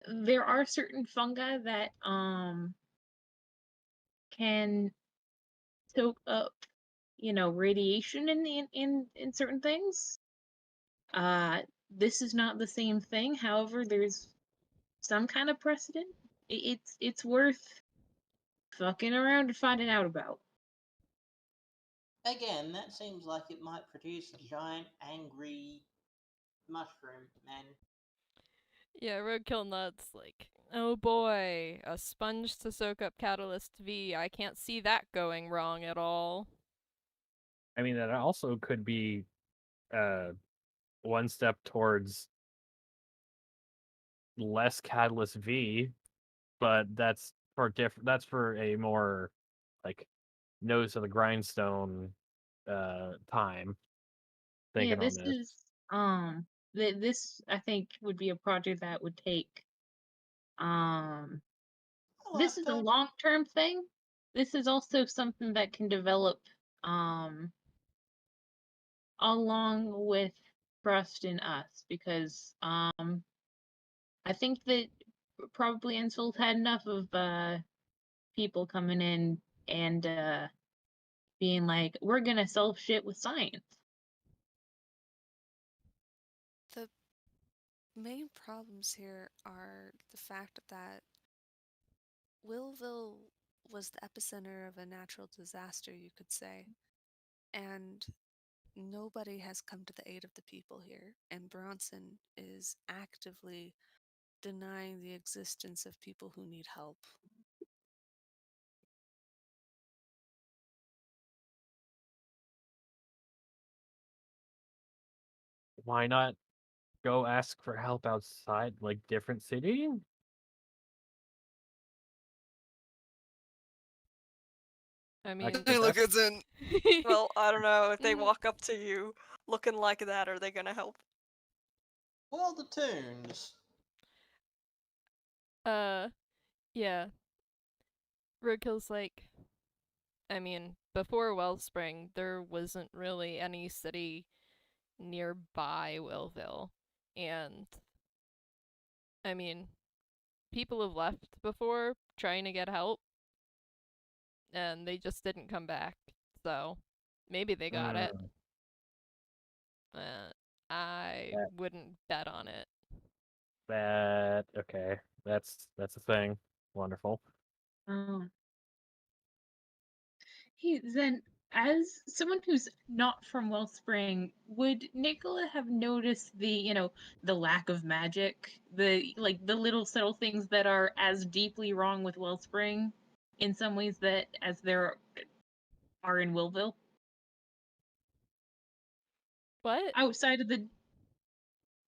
there are certain fungi that can soak up, radiation in certain things. This is not the same thing. However, there's some kind of precedent. It's worth fucking around and finding out about. Again, that seems like it might produce a giant, angry mushroom man. Yeah, Roadkill Nuts, like, oh boy, a sponge to soak up Catalyst V. I can't see that going wrong at all. I mean, that also could be one step towards less Catalyst V, but that's for That's for a more like nose to the grindstone time. Yeah, Thinking on this this. is this I think would be a project that would take um A this is a lifetime. long-term thing. This is also something that can develop um along with trust in us, because I think that probably Insul's had enough of people coming in and being like, we're gonna solve shit with science. The main problems here are the fact that Willville was the epicenter of a natural disaster, you could say, and nobody has come to the aid of the people here, and Bronson is actively denying the existence of people who need help. Why not go ask for help outside, like different city? I I mean, guess Look, that's it's in. Well, I don't know. If they walk up to you looking like that, are they gonna help? Well, the tunes. yeah. Roadkill's like, I mean, before Wellspring, there wasn't really any city nearby Willville. And, I mean, people have left before trying to get help, and they just didn't come back. So, maybe they got it. I That- wouldn't bet on it. okay. That's a thing. Wonderful. Um, Hey, then, as someone who's not from Wellspring, would Nikola have noticed the lack of magic, the little subtle things that are as deeply wrong with Wellspring, in some ways that as there are in Willville? What? Outside of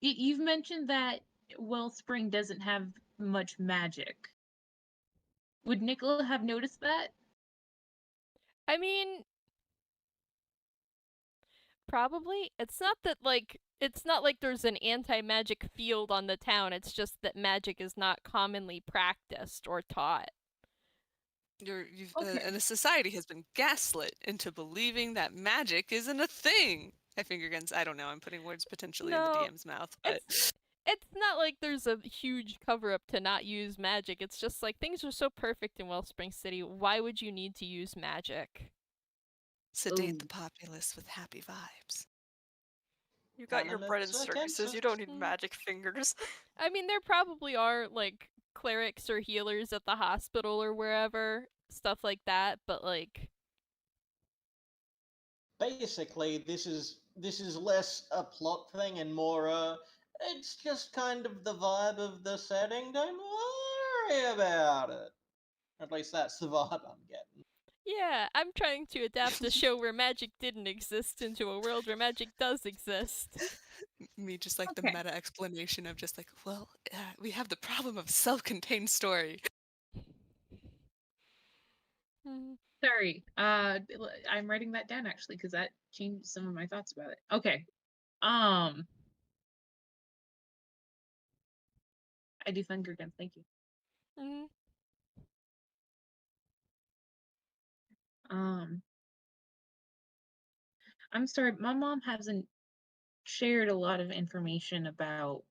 you've mentioned that Wellspring doesn't have much magic. Would Nikola have noticed that? I mean, probably. It's not like there's an anti-magic field on the town. It's just that magic is not commonly practiced or taught. Okay. And the society has been gaslit into believing that magic isn't a thing. I finger guns. I don't know. I'm putting words potentially in the No, DM's mouth, but it's not like there's a huge cover up to not use magic. It's just like things are so perfect in Wellspring City. Why would you need to use magic? sedate the Ooh. populace with happy vibes. You got Kinda your bread and makes circuses. You sense. don't need Mm. magic fingers. I mean, there probably are like clerics or healers at the hospital or wherever, stuff like that, but like Basically, this is less a plot thing and more it's just kind of the vibe of the setting. Don't worry about it. At least that's the vibe I'm getting. yeah, I'm trying to adapt a show where magic didn't exist into a world where magic does exist. Me just like the Okay. meta explanation of just like, well, we have the problem of self-contained story. Mhm. Sorry. I'm writing that down actually because that changed some of my thoughts about it. Okay. I do finger guns. Thank you. Mhm. Um, I'm sorry. My mom hasn't shared a lot of information about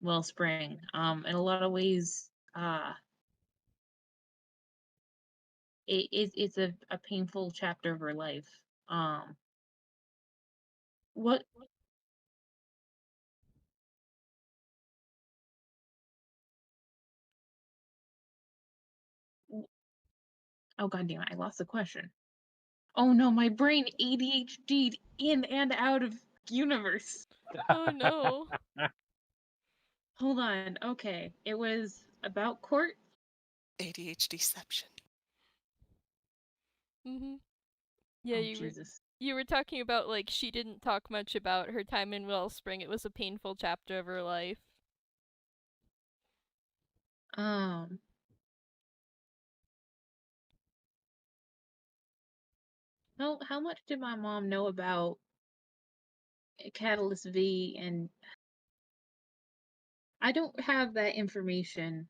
Wellspring. In a lot of ways, it's a painful chapter of her life. What? Oh god damn it! I lost the question. Oh no, my brain ADHD'd in and out of universe. Oh no. Hold on. Okay, it was about court. ADHDception. Mhm. Yeah, Oh you were Jesus. talking about like she didn't talk much about her time in Wellspring. It was a painful chapter of her life. Um. How much did my mom know about Catalyst V? And I don't have that information.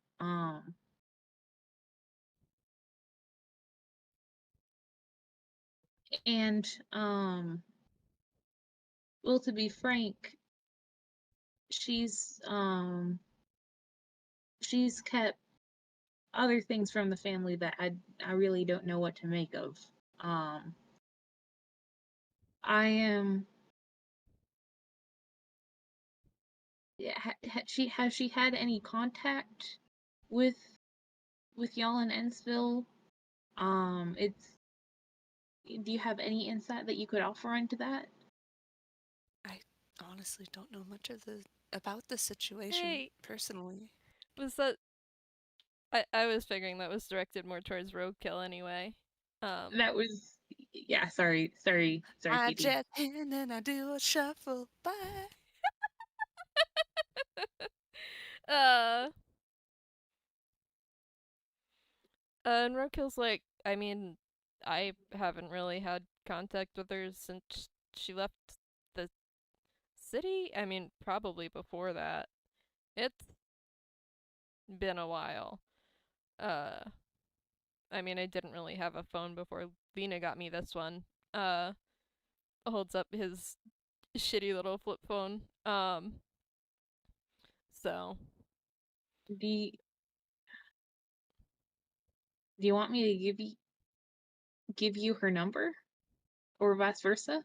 And well, to be frank, she's she's kept other things from the family that I really don't know what to make of. Um, I am. Yeah, has she had any contact with y'all in Ensville? It's. Do you have any insight that you could offer into that? I honestly don't know much of about the situation Hey, personally. was that I was figuring that was directed more towards roadkill anyway. That was. Yeah. Sorry, I Katie. jet in and I do a shuffle. Bye. uh and roadkill's like, I mean, I haven't really had contact with her since she left the city. I mean, probably before that. It's been a while. Uh I mean, I didn't really have a phone before Lina got me this one. Holds up his shitty little flip phone. So Do you, do you want me to give you her number, or vice versa?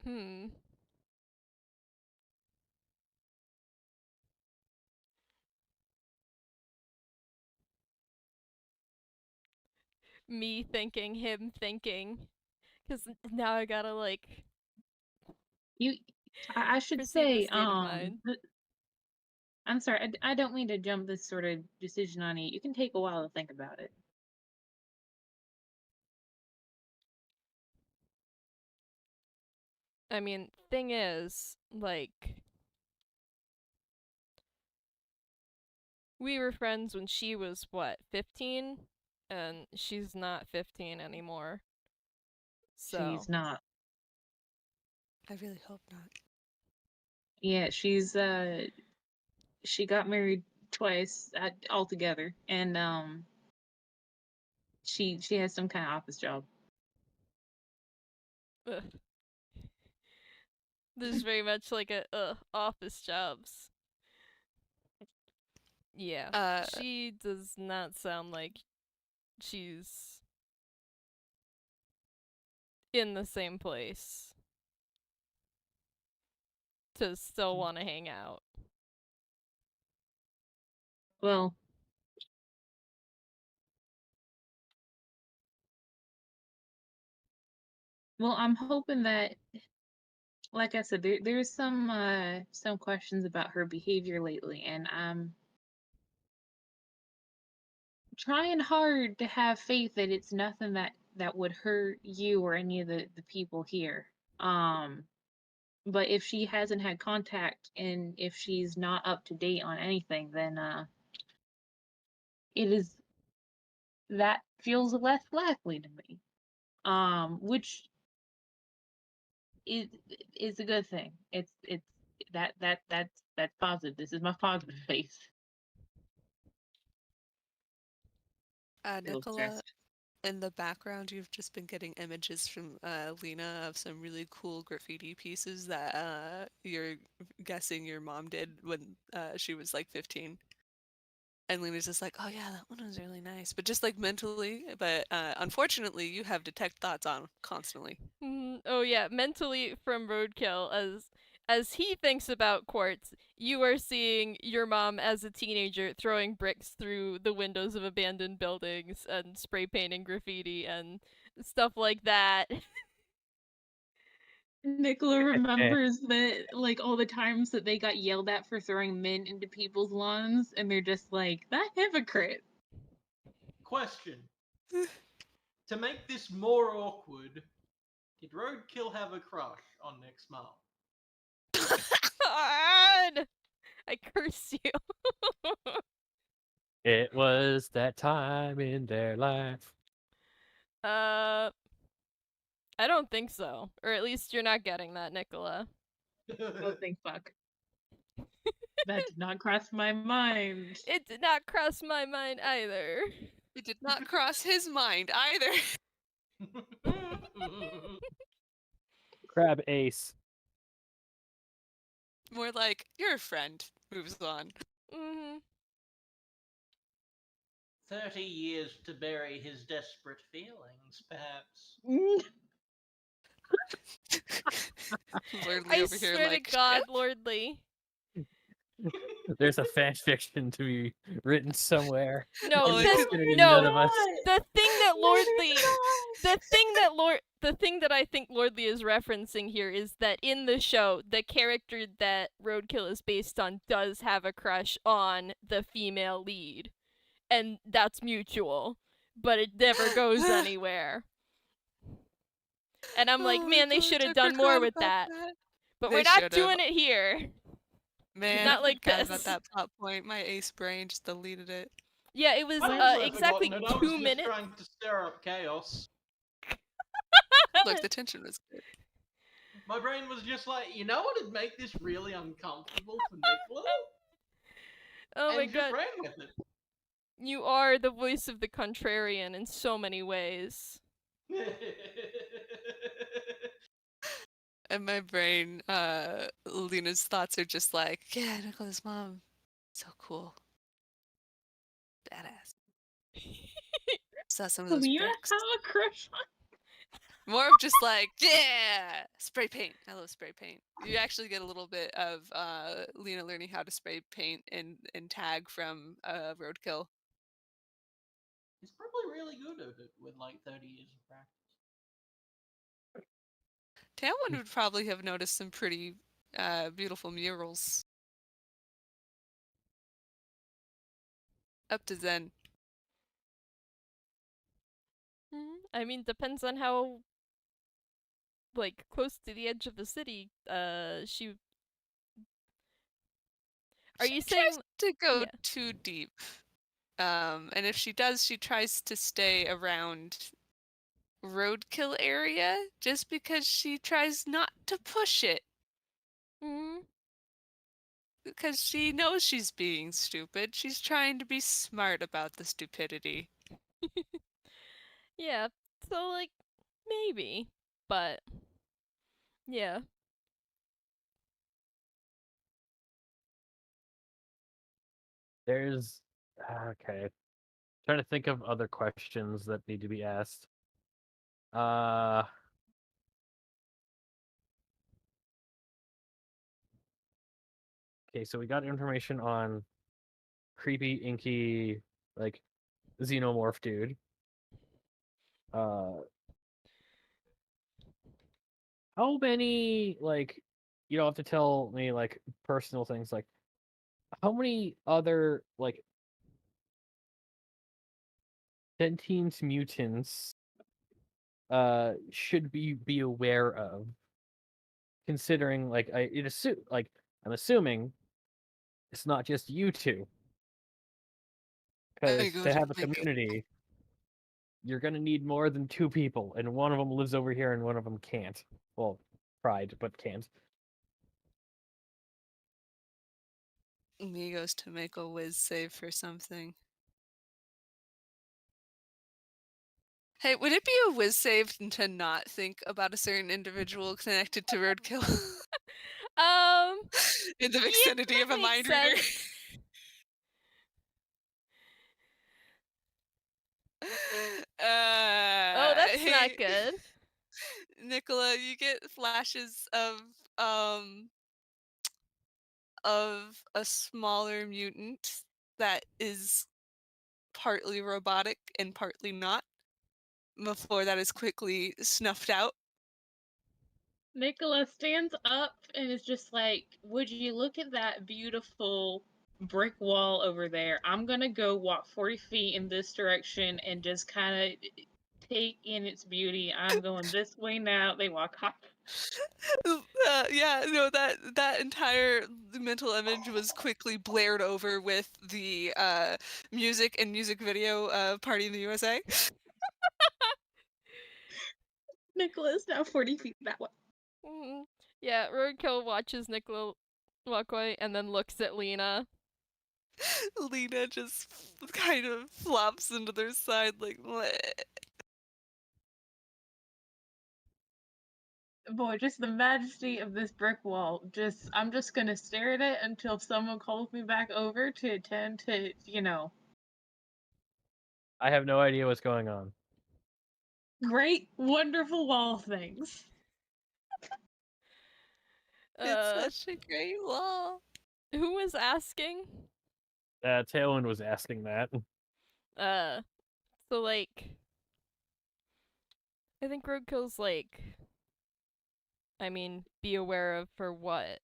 hmm. Me thinking, him thinking. Because now I gotta, like, You, I should perceive the say, state of mind. I'm sorry, I don't mean to jump this sort of decision on you. You can take a while to think about it. I mean, thing is, like, we were friends when she was, what, 15? And she's not 15 anymore. So, She's not. I really hope not. Yeah, she got married twice altogether, and she has some kind of office job. Ugh. There's very much like a office jobs. Yeah. She does not sound like she's in the same place to still want to hang out. Well, I'm hoping that, like I said, there's some questions about her behavior lately, and I'm trying hard to have faith that it's nothing that would hurt you or any of the people here. But if she hasn't had contact and if she's not up to date on anything, then it is that feels less likely to me. Which is a good thing. It's that's positive. This is my positive face. Nikola, in the background, you've just been getting images from Lina of some really cool graffiti pieces that you're guessing your mom did when she was like 15. And Lina's just like, oh yeah, that one was really nice. But just like mentally, but unfortunately, you have detect thoughts on constantly. Oh yeah, mentally from Roadkill, as he thinks about quartz, you are seeing your mom as a teenager throwing bricks through the windows of abandoned buildings and spray painting graffiti and stuff like that. Nikola remembers that, like, all the times that they got yelled at for throwing mint into people's lawns, and they're just like, that hypocrite. Question. To make this more awkward, did Roadkill have a crush on Nick's mom? God! I curse you. It was that time in their life. I don't think so. Or at least you're not getting that, Nikola. Oh, thank fuck. That did not cross my mind. It did not cross my mind either. It did not cross his mind either. Crab ace. More like, you're a friend. Moves on. 30 years to bury his desperate feelings, perhaps. Lordly I over here swear like, to God, shit. Lordly. There's a fan fiction to be written somewhere. No, Oh, this, it could- no. None of us. The thing that Lordly, the thing that I think Lordly is referencing here is that in the show, the character that Roadkill is based on does have a crush on the female lead, and that's mutual, but it never goes anywhere. And I'm like, Oh my man, they gosh, should I have done more forgot with about that. But They we're not should've. doing it here. Man, Not I like forgot this. about that plot point. My ace brain just deleted it. Yeah, it was I also exactly forgotten it. I was 2 just minutes. trying to stir up chaos. Look, the tension was good. My brain was just like, you know what would make this really uncomfortable for Nikola? Oh my and just God. ran with it. You are the voice of the contrarian in so many ways. And my brain, Lena's thoughts are just like, yeah, Nikola's mom, so cool. Badass. Saw some of those Lina bricks. have a crush on. More of just like, yeah, spray paint. I love spray paint. You actually get a little bit of Lina learning how to spray paint and tag from Roadkill. He's probably really good at it with like 30 years of practice. Tailwind would probably have noticed some pretty beautiful murals. Up to Zen. I mean, depends on how, like, close to the edge of the city, she... Are She you tries saying... to go Yeah. too deep. And if she does, she tries to stay around Roadkill area just because she tries not to push it. Because she knows she's being stupid. She's trying to be smart about the stupidity. Yeah, so like maybe, but yeah. There's okay. Trying to think of other questions that need to be asked. Okay, so we got information on creepy, inky, like xenomorph dude. How many like you don't have to tell me like personal things like how many other like sentient mutants should we be aware of, considering like I'm assuming it's not just you two, because to have a community you're gonna need more than 2 people, and one of them lives over here and one of them can't. Well, tried but can't. Me goes to make a whiz save for something. Hey, would it be a whiz save to not think about a certain individual connected to roadkill in the vicinity that of a makes mind reader? sense. Oh, that's not good. Nikola, you get flashes of a smaller mutant that is partly robotic and partly not, before that is quickly snuffed out. Nikola stands up and is just like, would you look at that beautiful brick wall over there? I'm gonna go walk 40 feet in this direction and just kind of take in its beauty. I'm going this way now. They walk off. Yeah, no, that entire mental image was quickly blared over with the music and music video Party in the USA. Nikola is now 40 feet that way. Mm. Yeah, Roadkill watches Nikola walk away and then looks at Lina. Lina just kind of flops into their side like, bleh. Boy, just the majesty of this brick wall. I'm just gonna stare at it until someone calls me back over to attend to, I have no idea what's going on. great, wonderful wall things. It's such a great wall. Who was asking? Tailwind was asking that. So like I think Roadkill's like be aware of for what?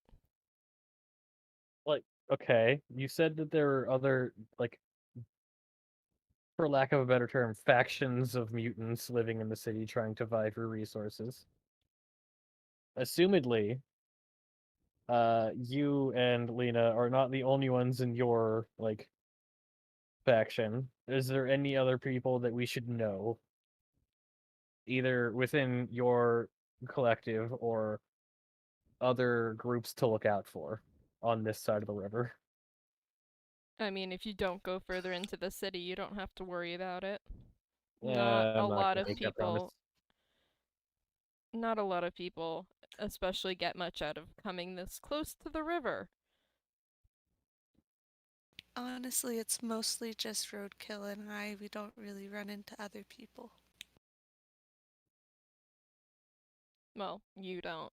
Like, okay, you said that there were other, like, for lack of a better term, factions of mutants living in the city trying to vie for resources. Assumedly, you and Lina are not the only ones in your, like, faction. Is there any other people that we should know? Either within your collective or other groups to look out for on this side of the river? I mean, if you don't go further into the city, you don't have to worry about it. Yeah, Not a I'm not lot gonna of make that promise. people. Not a lot of people, especially get much out of coming this close to the river. Honestly, it's mostly just Roadkill and I. We don't really run into other people. Well, you don't.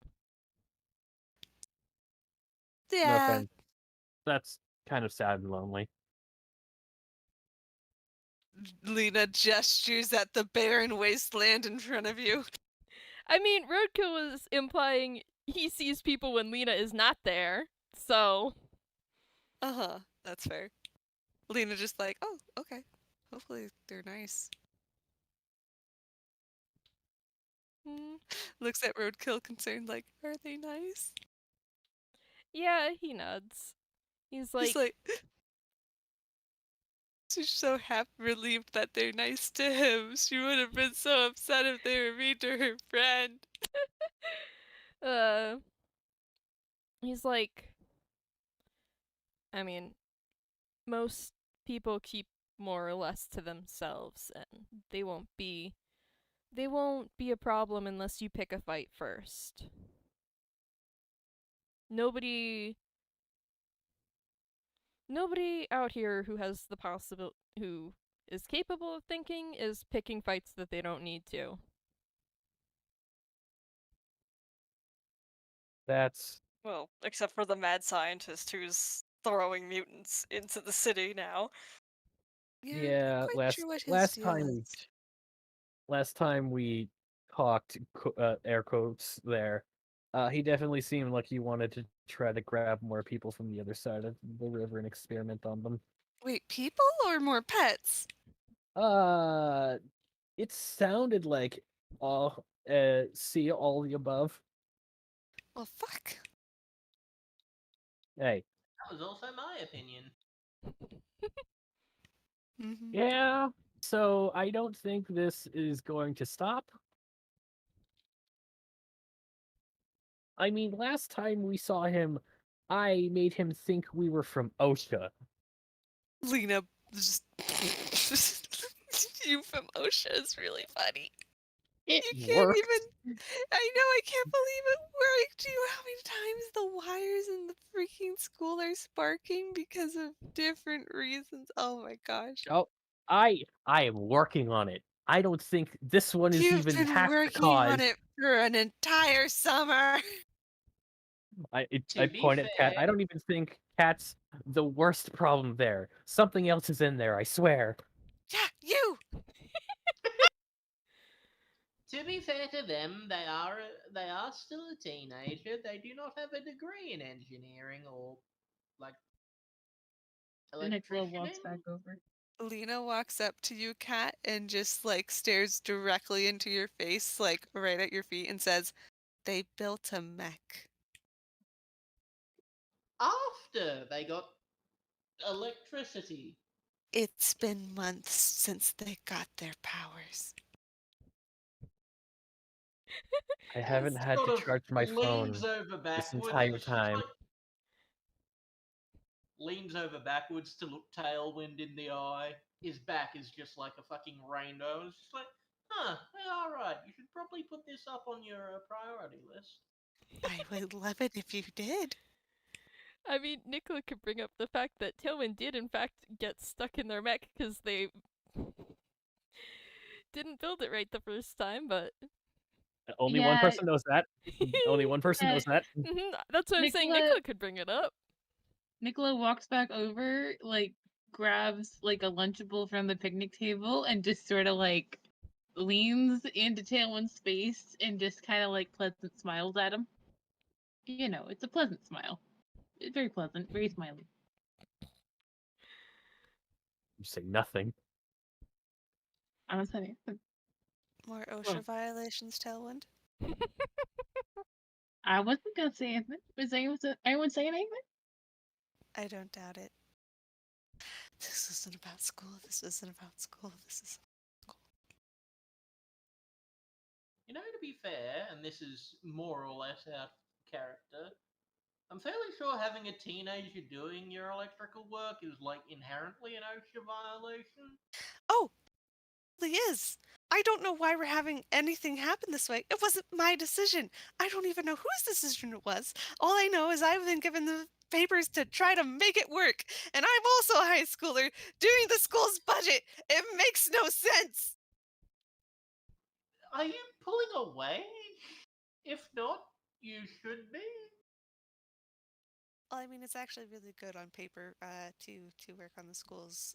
No Yeah. offense. That's kind of sad and lonely. Lina gestures at the barren wasteland in front of you. I mean, Roadkill was implying he sees people when Lina is not there, so. Uh-huh, that's fair. Lina just like, oh, okay. Hopefully they're nice. Looks at Roadkill concerned like, are they nice? Yeah, he nods. He's like, she's so happy, relieved that they're nice to him. She would have been so upset if they were mean to her friend. he's like, I mean, most people keep more or less to themselves, and they won't be a problem unless you pick a fight first. Nobody out here who has the who is capable of thinking is picking fights that they don't need to. That's Well, except for the mad scientist who's throwing mutants into the city now. Yeah, yeah. I'm not quite sure what his Last deal time is. last time we talked, air quotes there, he definitely seemed like he wanted to try to grab more people from the other side of the river and experiment on them. Wait, people or more pets? It sounded like all see all the above. Well, fuck. Hey, That was also my opinion. Mm-hmm. yeah. So I don't think this is going to stop. I mean, last time we saw him, I made him think we were from OSHA. Lina just. You from OSHA is really funny. It You can't worked. even. I know, I can't believe it worked. Do you know how many times the wires in the freaking school are sparking because of different reasons? Oh my gosh. Oh, I am working on it. I don't think this one is You've even been half the working on cause. it for an entire summer. I To be point at Cat. I fair- don't even think Cat's the worst problem there. Something else is in there, I swear. Yeah, you. To be fair to them, they are still a teenager. They do not have a degree in engineering or like Nikola walks back electricianing. over. Lina walks up to you, Kat, and just like stares directly into your face, like right at your feet, and says, "They built a mech." After they got electricity. It's been months since they got their powers. I haven't had Sort to of charge my leans phone over this backwards. entire Just time. like, leans over backwards to look Tailwind in the eye. His back is just like a fucking rainbow. It's just like, all right. You should probably put this up on your priority list. I would love it if you did. I mean, Nikola could bring up the fact that Tailwind did in fact get stuck in their mech because they didn't build it right the first time, but Only one Yeah. person knows that. Only one person knows that. That's what I'm saying. Nikola could bring it up. Nikola walks back over, like grabs like a Lunchable from the picnic table, and just sort of like leans into Tailwind's face and just kind of like pleasant smiles at him. You know, it's a pleasant smile. It's very pleasant, very smiley. You say nothing. I don't say anything. More OSHA violations, Tailwind? I wasn't gonna say anything. Was anyone saying anything? I don't doubt it. This isn't about school. This isn't about school. This is. You know, to be fair, and this is more or less out of character, I'm fairly sure having a teenager doing your electrical work is like inherently an OSHA violation. Oh, it is. I don't know why we're having anything happen this way. It wasn't my decision. I don't even know whose decision it was. All I know is I've been given the papers to try to make it work. And I'm also a high schooler doing the school's budget. It makes no sense. Are you pulling away? If not, you should be. Well, I mean, it's actually really good on paper to work on the school's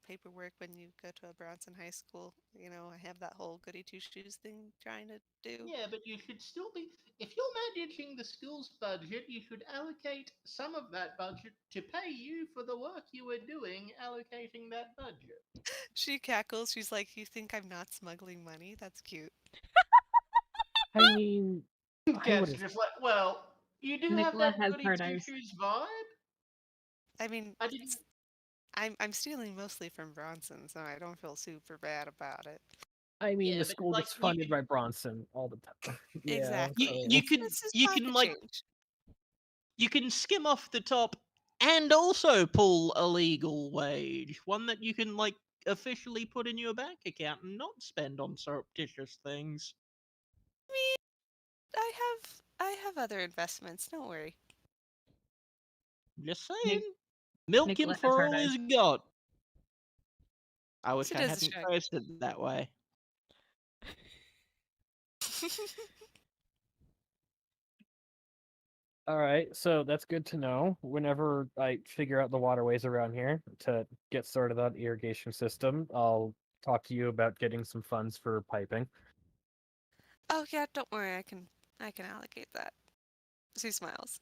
paperwork when you go to a Bronson High School. You know, I have that whole goody two shoes thing trying to do. Yeah, but you should still be. If you're managing the school's budget, you should allocate some of that budget to pay you for the work you were doing allocating that budget. She cackles. She's like, "You think I'm not smuggling money? That's cute." I mean, I Cat's would just like, well, you do have Nikola that has goody hard two eyes. shoes vibe. I mean, I didn't. I'm stealing mostly from Bronson, so I don't feel super bad about it. I mean, Yeah, the but, school like, gets you funded could- by Bronson all the time. Yeah, Exactly. so- You can This is you pocket can like change. you can skim off the top and also pull a legal wage, one that you can like officially put in your bank account and not spend on surreptitious things. I have other investments. Don't worry. Just Nic- saying, milk and Nikola has hard Verl eyes. is God. I wish It I is a hadn't shrug. phrased it that way. All right, so that's good to know. Whenever I figure out the waterways around here to get started on irrigation system, I'll talk to you about getting some funds for piping. Oh yeah, don't worry. I can allocate that. She smiles.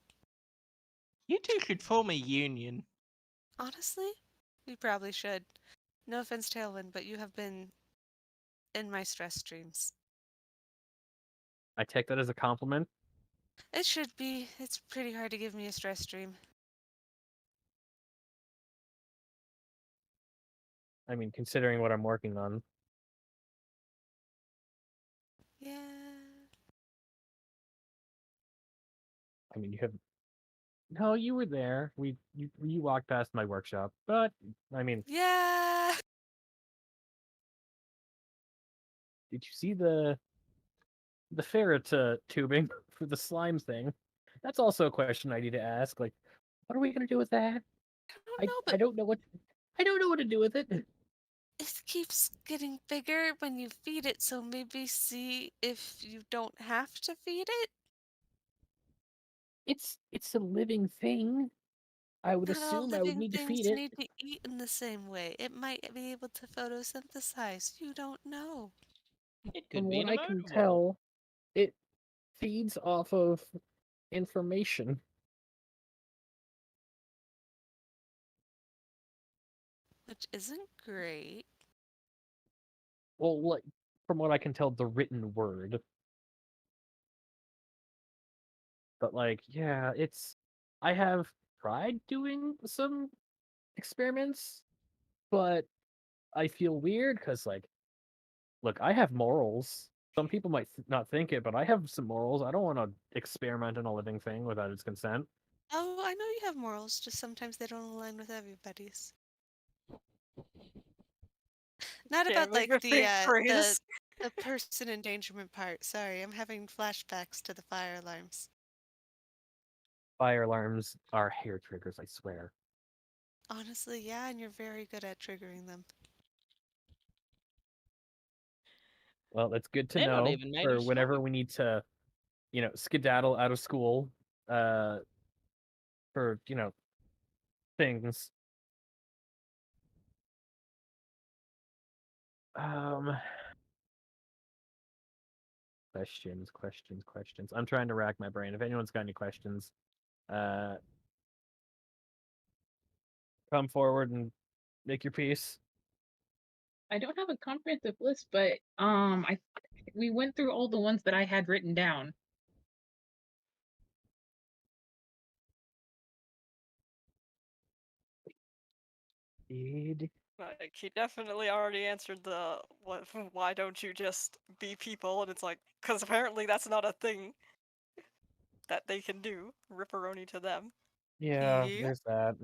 You two should form a union. Honestly, we probably should. No offense, Tailwind, but you have been in my stress streams. I take that as a compliment. It should be. It's pretty hard to give me a stress stream. I mean, considering what I'm working on. Yeah. I mean, you have. No, you were there. You walked past my workshop, but I mean, Yeah. did you see the ferret tubing for the slime thing? That's also a question I need to ask. Like, what are we gonna do with that? I don't know, I but don't know what I don't know what to do with it. it keeps getting bigger when you feed it, so maybe see if you don't have to feed it? It's a living thing. I would Not all assume I would living need to feed things it. need to eat in the same way. It might be able to photosynthesize. You don't know. It From could be what in a I can motor world. tell, it feeds off of information. Which isn't great. Well, like from what I can tell, the written word. But like, yeah, it's. I have tried doing some experiments, but I feel weird because like, look, I have morals. Some people might not think it, but I have some morals. I don't want to experiment on a living thing without its consent. Oh, I know you have morals, just sometimes they don't align with everybody's. Not Can't about believe like a faint praise. the person endangerment part. Sorry, I'm having flashbacks to the fire alarms. Fire alarms are hair triggers, I swear. Honestly, yeah, and you're very good at triggering them. Well, that's good to They're not know even made for of whenever slime. we need to, skedaddle out of school, uh, for, things. Um, questions. I'm trying to rack my brain. If anyone's got any questions, uh, come forward and make your piece. I don't have a comprehensive list, but we went through all the ones that I had written down. Like, he definitely already answered the what, why don't you just be people? And it's like, because apparently that's not a thing that they can do. Ripperoni to them. Yeah, Yep. there's that.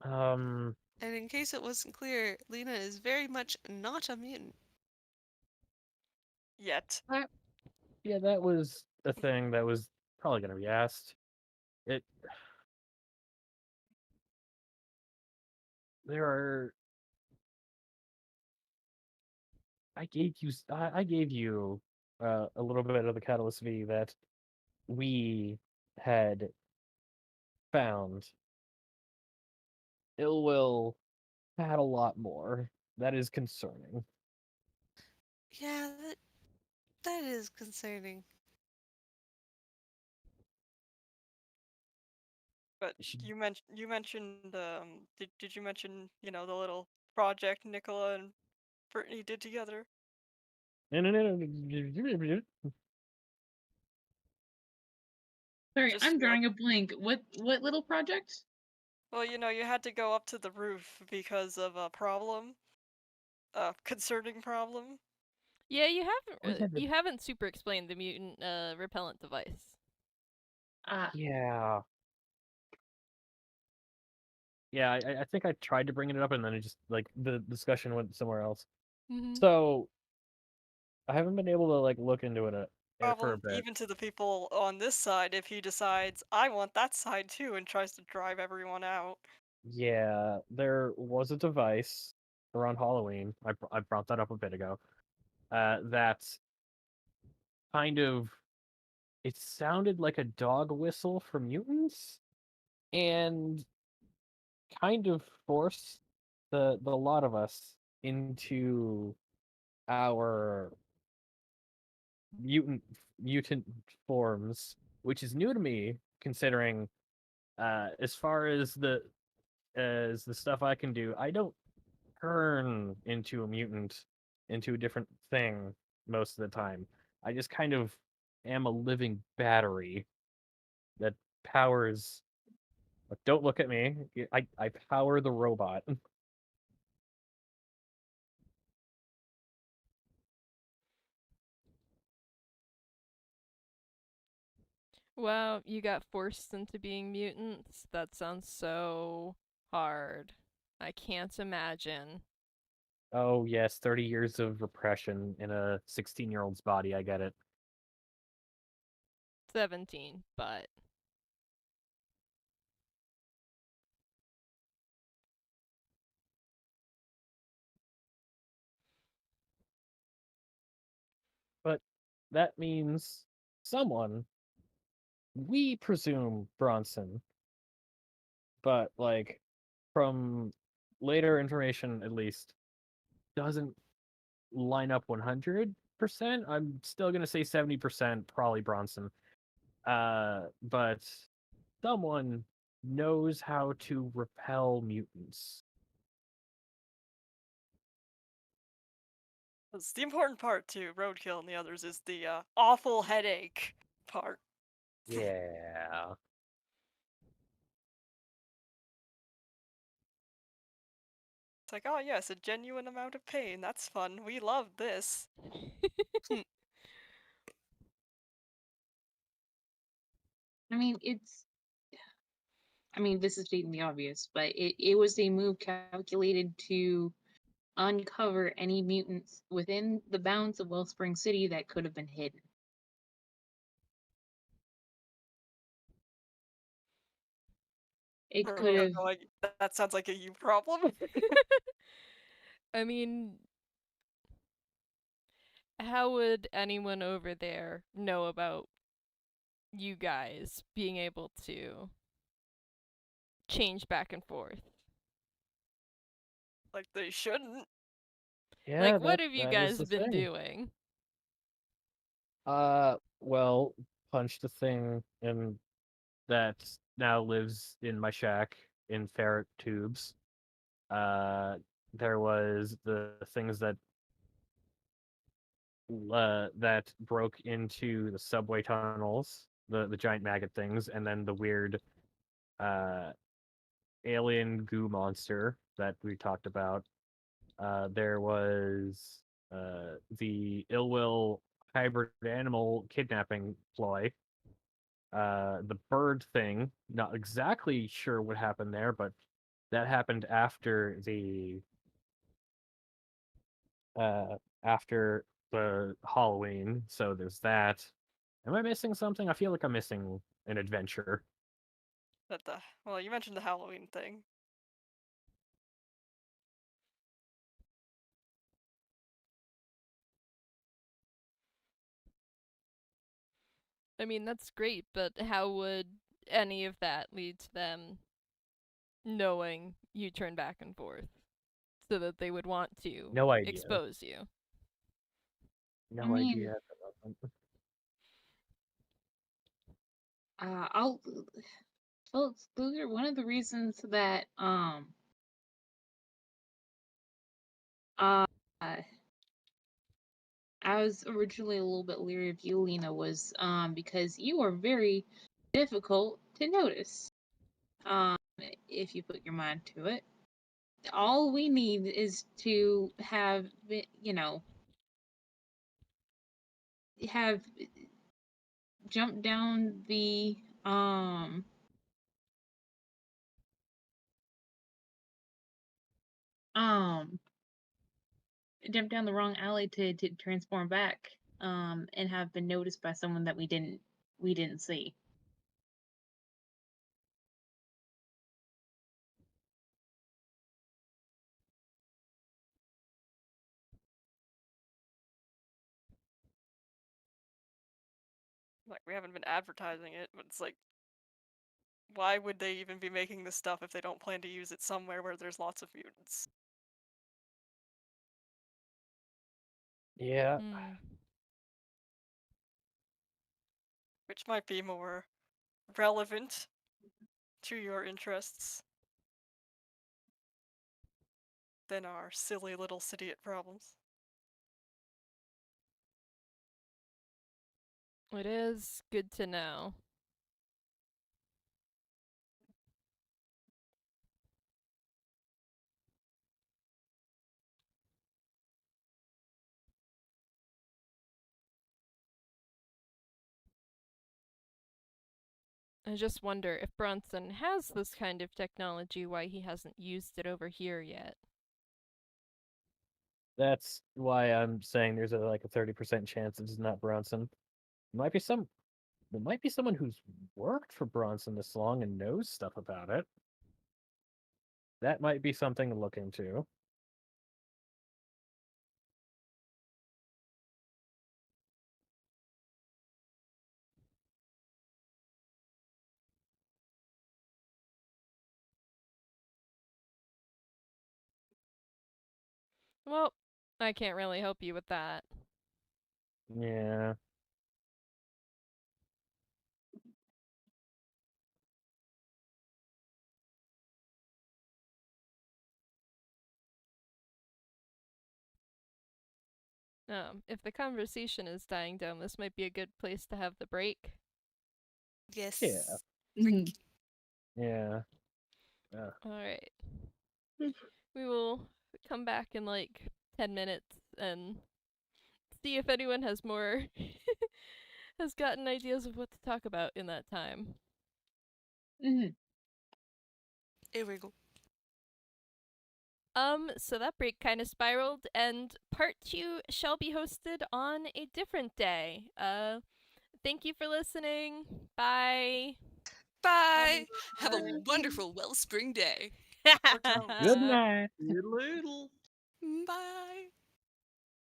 Um, And in case it wasn't clear, Lina is very much not a mutant. Yet. yeah, that was a thing that was probably gonna be asked. It there are. I gave you a little bit of the Catalyst V that we had found. Ill will had a lot more. That is concerning. Yeah, that is concerning. But She- you mentioned did you mention, the little project Nikola and Brittney did together? Sorry, Just, I'm drawing a blank. What little project? well, you had to go up to the roof because of a problem, a concerning problem. Yeah, Always had you haven't super explained the mutant repellent device. Yeah. Yeah, I think I tried to bring it up and then it just like the discussion went somewhere else. Mm-hmm. So I haven't been able to like look into it for a Problem bit. even to the people on this side if he decides I want that side too and tries to drive everyone out. Yeah, there was a device around Halloween. I brought that up a bit ago. That kind of it sounded like a dog whistle for mutants, and kind of forced the lot of us into our mutant forms, which is new to me considering as far as the stuff I can do, I don't turn into a mutant into a different thing most of the time. I just kind of am a living battery that powers. But don't look at me. I power the robot. Wow, you got forced into being mutants? That sounds so hard. I can't imagine. Oh yes, 30 years of repression in a 16-year-old's body. I get it. 17, but But that means someone, we presume Bronson, but like from later information at least, doesn't line up 100%. I'm still gonna say 70%, probably Bronson. But someone knows how to repel mutants. That's the important part too, Roadkill and the others, is the awful headache part. Yeah. It's like, oh yes, a genuine amount of pain. That's fun. We love this. I mean, this is stating the obvious, but it was a move calculated to uncover any mutants within the bounds of Wellspring City that could have been hidden. It could have. Like, that sounds like a you problem. I mean, how would anyone over there know about you guys being able to change back and forth? Like they shouldn't. Yeah, Like, what have you that is guys the been thing. doing? Well, punch the thing and that now lives in my shack in ferret tubes. Uh, there was the things that broke into the subway tunnels, the giant maggot things, and then the weird uh alien goo monster that we talked about. There was the ill will hybrid animal kidnapping ploy. The bird thing, not exactly sure what happened there, but that happened after the Halloween, so there's that. Am I missing something? I feel like I'm missing an adventure. Well, you mentioned the Halloween thing. I mean, that's great, but how would any of that lead to them knowing you turn back and forth so that they would want to No idea. expose you? No I mean, idea. I'll. Well, those are one of the reasons that uh I was originally a little bit leery of you, Lina, was because you are very difficult to notice. Um, if you put your mind to it. All we need is to have, have jumped down the jumped down the wrong alley to transform back and have been noticed by someone that we didn't see. Like, we haven't been advertising it, but it's like, why would they even be making this stuff if they don't plan to use it somewhere where there's lots of mutants? Yeah. Hmm. Which might be more relevant to your interests than our silly little city problems. It is good to know. I just wonder if Bronson has this kind of technology, why he hasn't used it over here yet. That's why I'm saying there's like a 30% chance it's not Bronson. There might be someone who's worked for Bronson this long and knows stuff about it. That might be something to look into. Well, I can't really help you with that. Yeah. If the conversation is dying down, this might be a good place to have the break. Yes. Yeah. Break. Yeah. Alright. We will come back in like 10 minutes and see if anyone has more has gotten ideas of what to talk about in that time. Here we go. So that break kind of spiraled, and part 2 shall be hosted on a different day. Thank you for listening. Bye. Bye. Have a wonderful Wellspring day. Good night. Little. Bye.